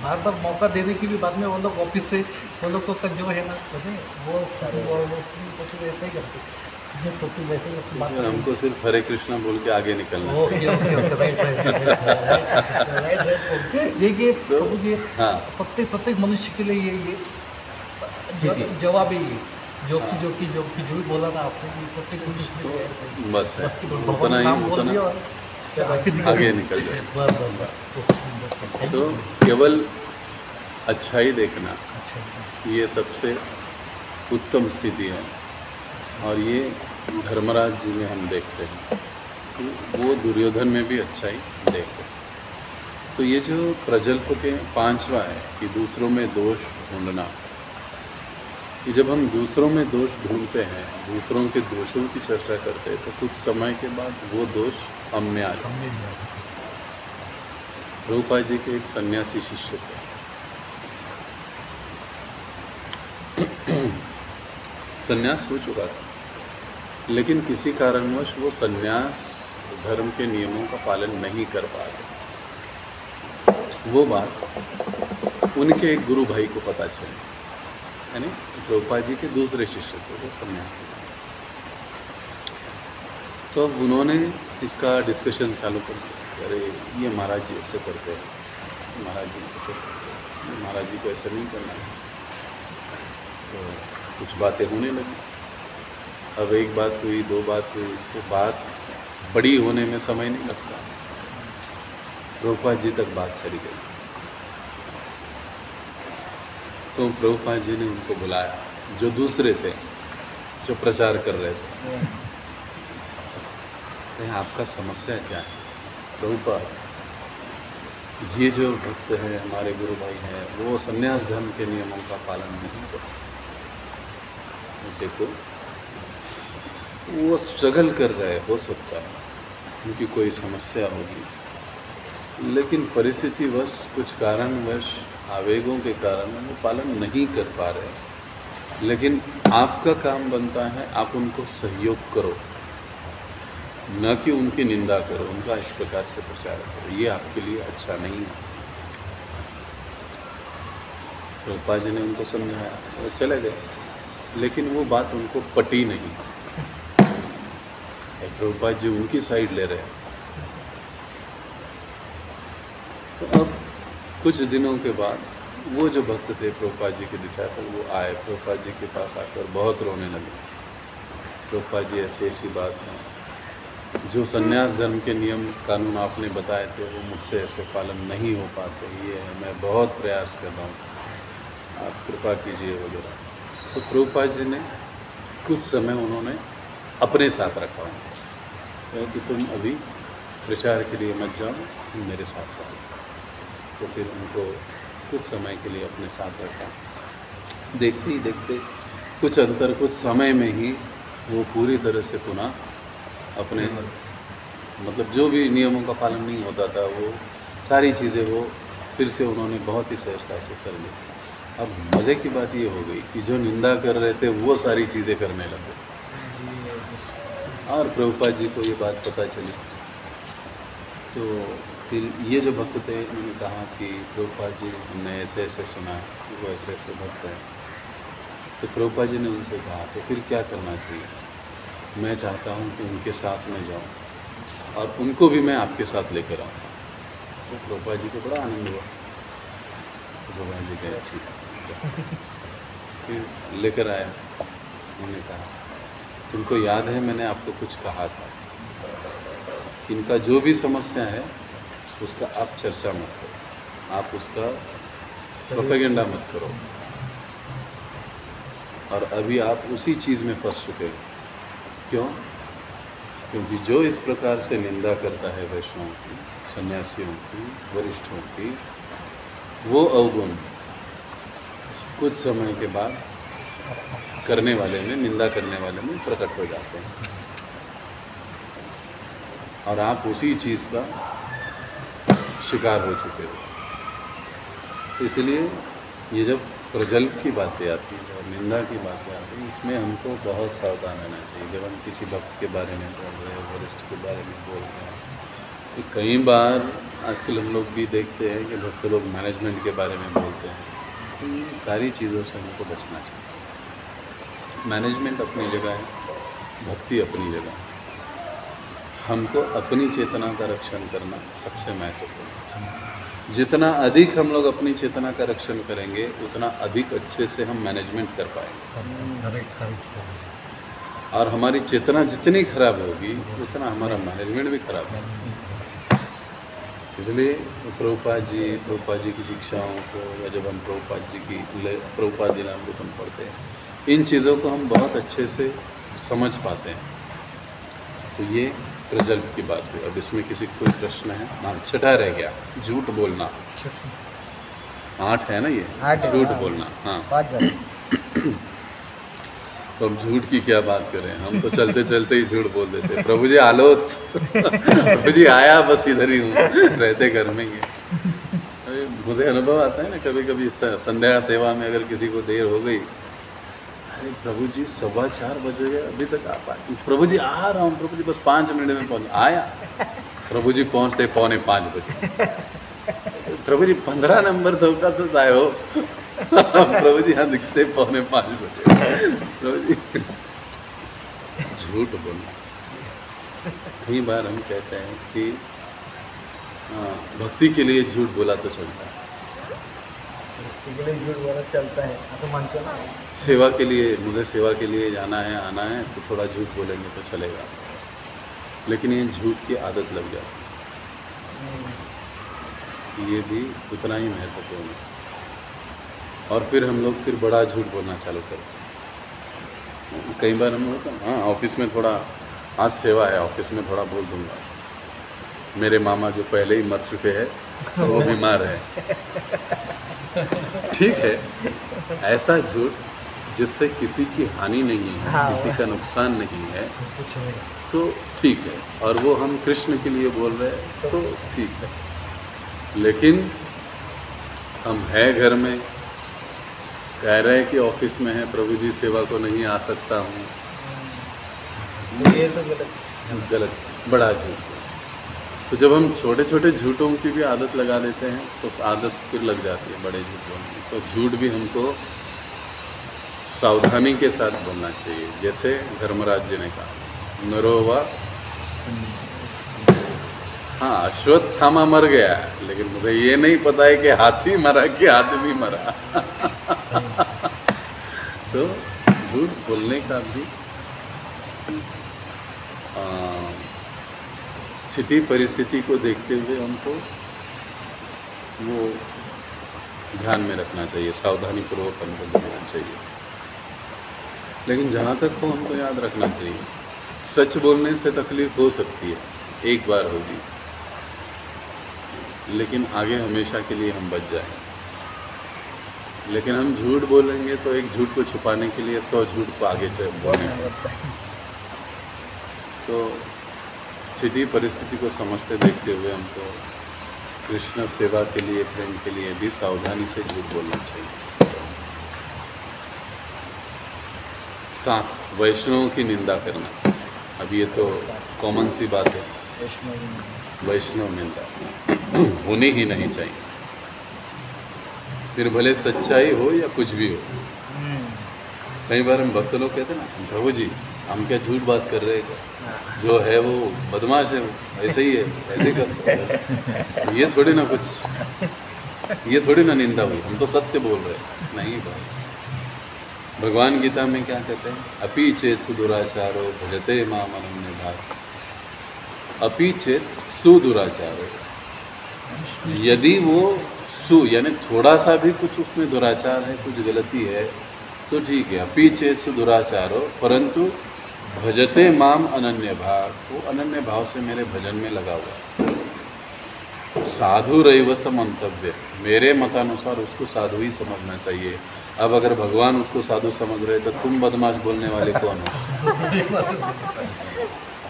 बार मौका देने की भी बाद में वो लोग ऑफिस से वो लोग को जो है ना वो वैसे ही करते, तो फिर वैसे ही बात हमको सिर्फ हरे कृष्णा बोल के आगे निकलना देखिए प्रभु जी, प्रत्येक मनुष्य के लिए ये जवाब है, ये जो भी बोला था आपने, प्रत्येक मनुष्य के लिए बस है, उतना ही आगे निकल जाए। तो केवल अच्छाई देखना, ये सबसे उत्तम स्थिति है, और ये धर्मराज जी में हम देखते हैं, वो दुर्योधन में भी अच्छाई देखते हैं। तो ये जो प्रजल्प के 5वां है कि दूसरों में दोष ढूंढना, कि जब हम दूसरों में दोष ढूंढते हैं, दूसरों के दोषों की चर्चा करते हैं, तो कुछ समय के बाद वो दोष हम में आ जाते हैं। रूपा जी के एक सन्यासी शिष्य थे, सन्यास हो चुका था, लेकिन किसी कारणवश वो सन्यास धर्म के नियमों का पालन नहीं कर पा रहे। वो बात उनके एक गुरु भाई को पता चली, यानी रूपा जी के दूसरे शिष्य थे वो सन्यासी। तो उन्होंने इसका डिस्कशन चालू कर दिया, अरे ये महाराज जी ऐसे करते हैं, महाराज जी ऐसे करते हैं, महाराज जी को ऐसा नहीं करना है। तो कुछ बातें होने लगी, अब एक बात हुई, 2 बात हुई, तो बात बड़ी होने में समय नहीं लगता, प्रभुपाद जी तक बात चली गई। तो प्रभुपाद जी ने उनको बुलाया, जो दूसरे थे, जो प्रचार कर रहे थे, आपका समस्या क्या है? प्रभुपाद, ये जो भक्त हैं, हमारे गुरु भाई हैं, वो संन्यास धर्म के नियमों का पालन नहीं करते। देखो, वो स्ट्रगल कर रहे, हो सकता है उनकी कोई समस्या होगी, लेकिन परिस्थितिवश, कुछ कारणवश, आवेगों के कारण वो पालन नहीं कर पा रहे। लेकिन आपका काम बनता है आप उनको सहयोग करो, न कि उनकी निंदा करो, उनका इस प्रकार से प्रचार करो। ये आपके लिए अच्छा नहीं है। प्रभुपाद जी ने उनको समझाया, वो चले गए, लेकिन वो बात उनको पटी नहीं। प्रभुपाद जी उनकी साइड ले रहे हैं। तो अब कुछ दिनों के बाद वो जो भक्त थे प्रभुपाद जी के डिसाइपल, वो आए प्रभुपाद जी के पास आकर बहुत रोने लगे। प्रभुपाद जी, ऐसी ऐसी बात है, जो संन्यास धर्म के नियम कानून आपने बताए थे वो मुझसे ऐसे पालन नहीं हो पाते, ये है, मैं बहुत प्रयास कर रहा हूँ, आप कृपा कीजिए वगैरह। तो प्रभुपाद जी ने कुछ समय उन्होंने अपने साथ रखा, कि तुम अभी प्रचार के लिए मत जाओ, तुम मेरे साथ रहो। तो फिर उनको कुछ समय के लिए अपने साथ रखा। देखते ही देखते कुछ अंतर, कुछ समय में ही वो पूरी तरह से पुनः अपने, मतलब जो भी नियमों का पालन नहीं होता था, वो सारी चीज़ें वो फिर से उन्होंने बहुत ही सहजता से कर ली। अब मज़े की बात ये हो गई कि जो निंदा कर रहे थे वो सारी चीज़ें करने लगे। और प्रभुपाद जी को ये बात पता चली, तो फिर ये जो भक्त थे उन्होंने कहा कि प्रभुपाद जी, हमने ऐसे ऐसे सुना है, वो ऐसे ऐसे भक्त हैं। तो प्रभुपाद जी ने उनसे कहा, तो फिर क्या करना चाहिए? मैं चाहता हूँ कि उनके साथ में जाऊँ और उनको भी मैं आपके साथ लेकर आऊँ। तो प्रभुपाद जी को बड़ा आनंद हुआ। प्रभुपाद जी कहे, ठीक। फिर लेकर आया। उन्होंने कहा, तुमको याद है मैंने आपको कुछ कहा था, इनका जो भी समस्या है उसका आप चर्चा मत करो, आप उसका प्रोपेगेंडा मत करो, और अभी आप उसी चीज़ में फंस चुके हो। क्यों? क्योंकि जो इस प्रकार से निंदा करता है वैष्णवों की, सन्यासियों की, वरिष्ठों की, वो अवगुण कुछ समय के बाद करने वाले में, निंदा करने वाले में प्रकट हो जाते हैं, और आप उसी चीज़ का शिकार हो चुके हो। इसलिए ये जब प्रजल्प की बातें आती है और निंदा की बातें आती है, इसमें हमको बहुत सावधान रहना चाहिए। जब हम किसी भक्त के बारे में बोल रहे हैं, वरिष्ठ के बारे में बोल रहे हैं, तो कई बार आजकल हम लोग भी देखते हैं कि भक्त लोग मैनेजमेंट के बारे में बोलते हैं। तो इन सारी चीज़ों से हमको बचना चाहिए। मैनेजमेंट अपनी जगह है, भक्ति अपनी जगह है। हमको अपनी चेतना का रक्षण करना सबसे महत्वपूर्ण है। जितना अधिक हम लोग अपनी चेतना का रक्षण करेंगे, उतना अधिक अच्छे से हम मैनेजमेंट कर पाएंगे। और हमारी चेतना जितनी खराब होगी, उतना हमारा मैनेजमेंट भी खराब होगा। इसलिए प्रभुपाद जी की शिक्षाओं को, या जब हम प्रभुपाद जी नामृतम पढ़ते हैं, इन चीज़ों को हम बहुत अच्छे से समझ पाते हैं। तो ये प्रजल्प की बात हुई। अब इसमें किसी को कोई प्रश्न है? हाँ, छठा रह गया, झूठ बोलना। 8 है ना ये, झूठ बोलना। हाँ, तो अब झूठ की क्या बात करें, हम तो चलते चलते ही झूठ बोल देते। प्रभु जी आलोच प्रभु जी आया, बस इधर ही हूँ, रहते घर में ही। मुझे अनुभव आता है ना, कभी कभी संध्या सेवा में अगर किसी को देर हो गई, अरे प्रभु जी 4:15 बजे गए, अभी तक आ पाए। प्रभु जी आ रहा हूँ, प्रभु जी बस 5 मिनट में पहुँच। आया प्रभु जी पहुँचते 4:45 बजे। प्रभु जी 15 नंबर चौका तो चाहे हो प्रभु जी यहाँ दिखते 4:45 बजे। प्रभु जी झूठ बोलना। कई बार हम कहते हैं कि भक्ति के लिए झूठ बोला तो चलता है, झूठ बोला चलता है, ऐसा मानते ना। सेवा के लिए, मुझे सेवा के लिए जाना है, आना है, तो थोड़ा झूठ बोलेंगे तो चलेगा, लेकिन ये झूठ की आदत लग जाती है, ये भी उतना ही महत्वपूर्ण है। और फिर हम लोग फिर बड़ा झूठ बोलना चालू करते हैं। कई बार हम लोग, हाँ ऑफिस में थोड़ा, आज सेवा है, ऑफिस में थोड़ा बोल दूंगा, मेरे मामा जो पहले ही मर चुके हैं वो बीमार है। ठीक है, ऐसा झूठ जिससे किसी की हानि नहीं है, हाँ, किसी का नुकसान नहीं है, कुछ नहीं। तो ठीक है, और वो हम कृष्ण के लिए बोल रहे हैं तो ठीक है। लेकिन हम हैं घर में, कह रहे हैं कि ऑफिस में है, प्रभु जी सेवा को नहीं आ सकता हूँ, ये तो गलत। गलत, बड़ा झूठ। तो जब हम छोटे छोटे झूठों की भी आदत लगा देते हैं तो आदत फिर लग जाती है बड़े झूठों की। तो झूठ भी हमको सावधानी के साथ बोलना चाहिए। जैसे धर्मराज जी ने कहा, नरोवा, हाँ अश्वत्थामा मर गया, लेकिन मुझे ये नहीं पता है कि हाथी मरा कि आदमी मरा। तो झूठ बोलने का भी स्थिति परिस्थिति को देखते हुए हमको वो ध्यान में रखना चाहिए, सावधानी पूर्वक हमको बोलना चाहिए। लेकिन जहाँ तक हो हमको याद रखना चाहिए, सच बोलने से तकलीफ हो सकती है, एक बार होगी, लेकिन आगे हमेशा के लिए हम बच जाएंगे। लेकिन हम झूठ बोलेंगे तो एक झूठ को छुपाने के लिए 100 झूठ को आगे बोलेंगे। तो स्थिति परिस्थिति को समझते देखते हुए हमको कृष्ण सेवा के लिए, प्रेम के लिए भी सावधानी से झूठ बोलना चाहिए। साथ वैष्णवों की निंदा करना, अब ये तो कॉमन सी बात है, वैष्णव निंदा होनी ही नहीं चाहिए, फिर भले सच्चाई हो या कुछ भी हो। कई बार हम भक्त लोग कहते हैं ना, प्रभु जी हम क्या झूठ बात कर रहे हैं, जो है वो बदमाश है, ऐसे ही है, ऐसे करते हैं। ये थोड़ी ना कुछ, ये थोड़ी ना निंदा हुई, हम तो सत्य बोल रहे हैं। नहीं भाई, भगवान गीता में क्या कहते हैं, अपि चेत सुदुराचारो भजते माम अनन्य भाव। अपि चेत सुदुराचारो, यदि वो सु यानी थोड़ा सा भी कुछ उसमें दुराचार है, कुछ गलती है, तो ठीक है, अपि चेत सुदुराचारो, परंतु भजते माम अनन्य भाव, वो अनन्य भाव से मेरे भजन में लगा हुआ है। साधु रैव समंतव्य, मेरे मतानुसार उसको साधु ही समझना चाहिए। अब अगर भगवान उसको साधु समझ रहे तो तुम बदमाश बोलने वाले कौन हो?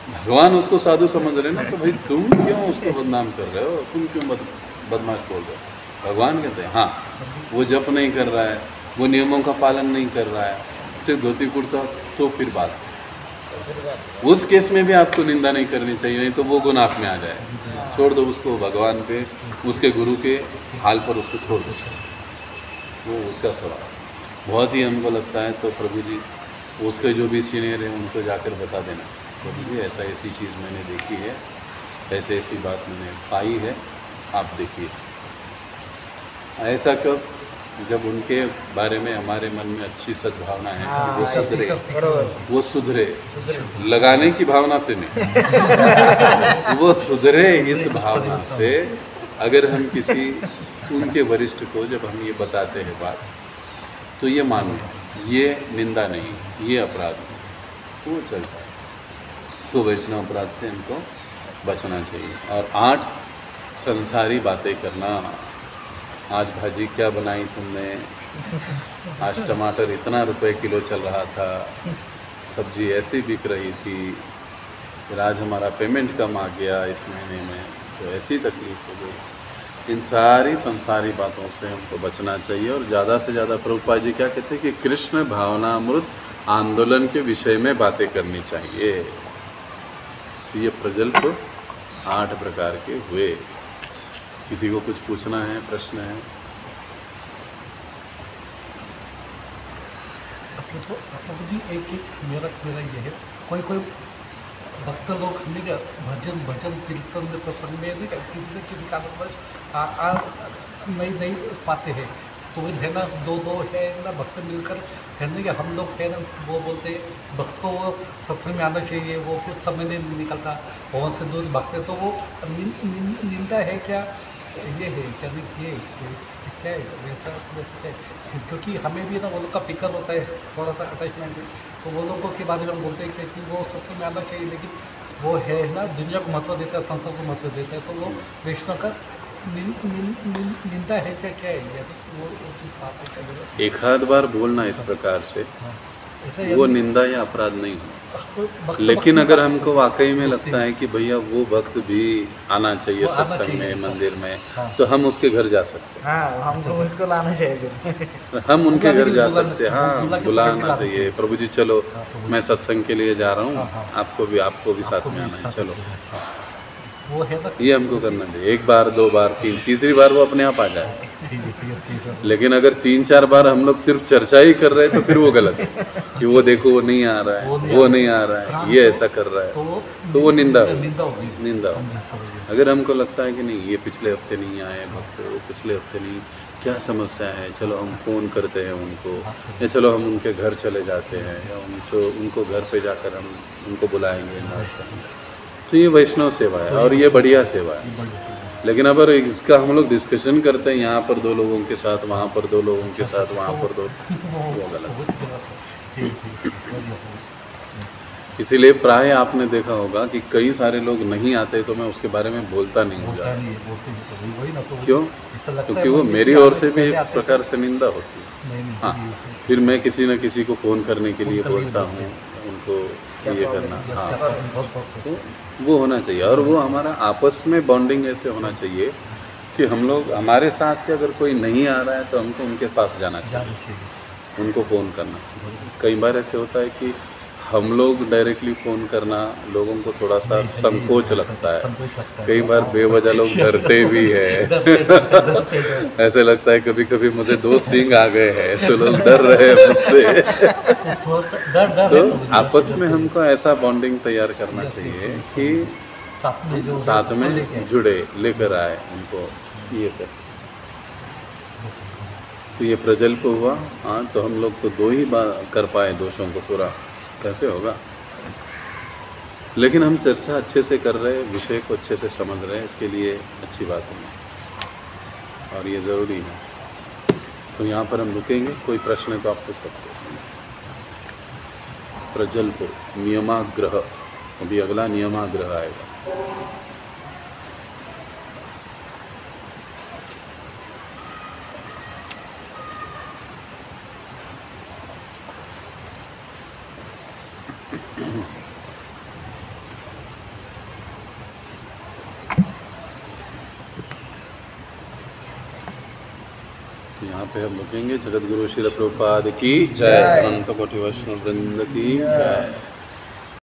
भगवान उसको साधु समझ रहे ना, तो भाई तुम क्यों उसको बदनाम कर रहे हो, तुम क्यों बदमाश बोल रहे हो? भगवान कहते हैं हाँ, वो जप नहीं कर रहा है, वो नियमों का पालन नहीं कर रहा है, सिर्फ धोती कुर्ता, तो फिर बात, उस केस में भी आपको निंदा नहीं करनी चाहिए, नहीं तो वो गुनाह में आ जाए। छोड़ दो उसको, भगवान पे, उसके गुरु के हाल पर उसको छोड़ दो, वो उसका सवाल। बहुत ही हमको लगता है तो प्रभु जी उसके जो भी सीनियर हैं उनको जाकर बता देना, प्रभु जी ऐसा ऐसी चीज़ मैंने देखी है, ऐसे ऐसी बात मैंने पाई है, आप देखिए। ऐसा कब, जब उनके बारे में हमारे मन में अच्छी सद्भावना है, वो सुधरे, वो सुधरे, लगाने की भावना से नहीं, वो सुधरे इस भावना से। अगर हम किसी उनके वरिष्ठ को जब हम ये बताते हैं बात, तो ये मानो ये निंदा नहीं, ये अपराध नहीं, वो चलता है। तो वैष्णव अपराध से इनको बचना चाहिए। और 8 संसारी बातें करना, आज भाजी क्या बनाई तुमने, आज टमाटर इतना रुपए किलो चल रहा था, सब्जी ऐसी बिक रही थी, फिर आज हमारा पेमेंट कम आ गया इस महीने में, तो ऐसी तकलीफ हो गई। इन सारी संसारी बातों से हमको बचना चाहिए। और ज़्यादा से ज़्यादा प्रभुपाद जी क्या कहते हैं कि कृष्ण भावनामृत आंदोलन के विषय में बातें करनी चाहिए। तो ये प्रजल्प 8 प्रकार के हुए। किसी को कुछ पूछना है, प्रश्न है? प्रभु जी एक मेरा ये है, कोई भक्त लोग हमने क्या भजन कीर्तन में, सत्संग में नहीं, किसी न किसी कारण नहीं पाते हैं, तो है ना, दो है ना भक्त मिलकर कहने के हम लोग है ना, वो बोलते भक्त को वो सत्संग में आना चाहिए, वो कुछ समय नहीं निकलता, भवन से दूर भक्त है, तो वो निंदा है क्या? ये है क्या? क्या है वैसा क्या है? क्योंकि हमें भी ना वो लोग का फिक्र होता है, थोड़ा सा अटैचमेंट है, तो वो लोगों के बारे में हम बोलते हैं कि वो सत्संग में आना चाहिए, लेकिन वो है ना दुनिया को महत्व देता है, संसार को महत्व देता है, तो वो वैष्णव का निंदा है क्या, क्या है ये? वो चीज़ पाप है क्या? एक आध बार बोलना इस प्रकार से ऐसा वो निंदा या अपराध नहीं हो, भक्त लेकिन भक्ति अगर का हमको वाकई में दोस्ती लगता है कि भैया वो भक्त भी आना चाहिए वो आना सत्संग चाहिए, में, मंदिर में, हाँ। तो हम उसके घर जा सकते हाँ, हमको उसको लाना चाहिए फिर। हैं, हम उनके बुलाने घर के जा लिए सकते हैं। बुला हाँ, के बुलाना बुला के चाहिए, चाहिए। प्रभु जी चलो हाँ, प्रभु मैं सत्संग के लिए जा रहा हूँ, हाँ, हाँ। आपको भी साथ आपको में भी आना है, साथ चलो। में साथ। वो है ना, ये हमको करना चाहिए। एक बार, दो बार, तीसरी बार वो अपने आप आ जाए। ठीक है। लेकिन अगर 3-4 बार हम लोग सिर्फ चर्चा ही कर रहे हैं तो फिर वो गलत है कि वो देखो वो नहीं आ रहा है, वो नहीं आ रहा है, हाँ, ये ऐसा कर रहा है, तो वो निंदा होगी। निंदा होगी। होगी। अगर हमको लगता है कि नहीं ये पिछले हफ्ते नहीं आए भक्त, वो पिछले हफ्ते नहीं, क्या समस्या है, चलो हम फ़ोन करते हैं उनको, या चलो हम उनके घर चले जाते हैं, या उनको घर पे जाकर हम उनको बुलाएंगे। तो ये वैष्णव सेवा है और ये बढ़िया सेवा है। लेकिन अगर इसका हम लोग डिस्कशन करते हैं यहाँ पर 2 लोगों के साथ, वहाँ पर 2 लोगों के साथ, वहाँ पर 2, वो गलत है। इसीलिए प्राय आपने देखा होगा कि कई सारे लोग नहीं आते तो मैं उसके बारे में बोलता नहीं हूँ ज़्यादा। क्यों? क्योंकि वो मेरी ओर से भी एक प्रकार से निंदा होती है। हाँ, फिर मैं किसी न किसी को फ़ोन करने के लिए बोलता हूँ उनको ये करना। हाँ, तो वो होना चाहिए और वो हमारा आपस में बॉन्डिंग ऐसे होना चाहिए कि हम लोग, हमारे साथ के अगर कोई नहीं आ रहा है तो हमको उनके पास जाना चाहिए, उनको फ़ोन करना चाहिए। कई बार ऐसे होता है कि हम लोग डायरेक्टली फ़ोन करना लोगों को थोड़ा सा संकोच लगता है, कई बार बेवजह लोग डरते भी है। ऐसे लगता है कभी कभी मुझे 2 सींग आ गए हैं तो लोग डर रहे हैं मुझसे। तो आपस में हमको ऐसा बॉन्डिंग तैयार करना चाहिए कि साथ में जुड़े, लेकर आए उनको, ये कर। तो ये प्रजल्प हुआ। हाँ, तो हम लोग तो 2 ही बार कर पाए दोषों को पूरा, कैसे होगा? लेकिन हम चर्चा अच्छे से कर रहे हैं, विषय को अच्छे से समझ रहे हैं, इसके लिए अच्छी बात है और ये ज़रूरी है। तो यहाँ पर हम रुकेंगे, कोई प्रश्न है तो आप पूछ सकते हैं। प्रजल्प, नियमाग्रह, अभी अगला नियमाग्रह आएगा। यहाँ पे हम रुकेंगे। जगत गुरु श्रील प्रभुपाद की जय, अनंत कोटि वैष्णव वृंद की जय।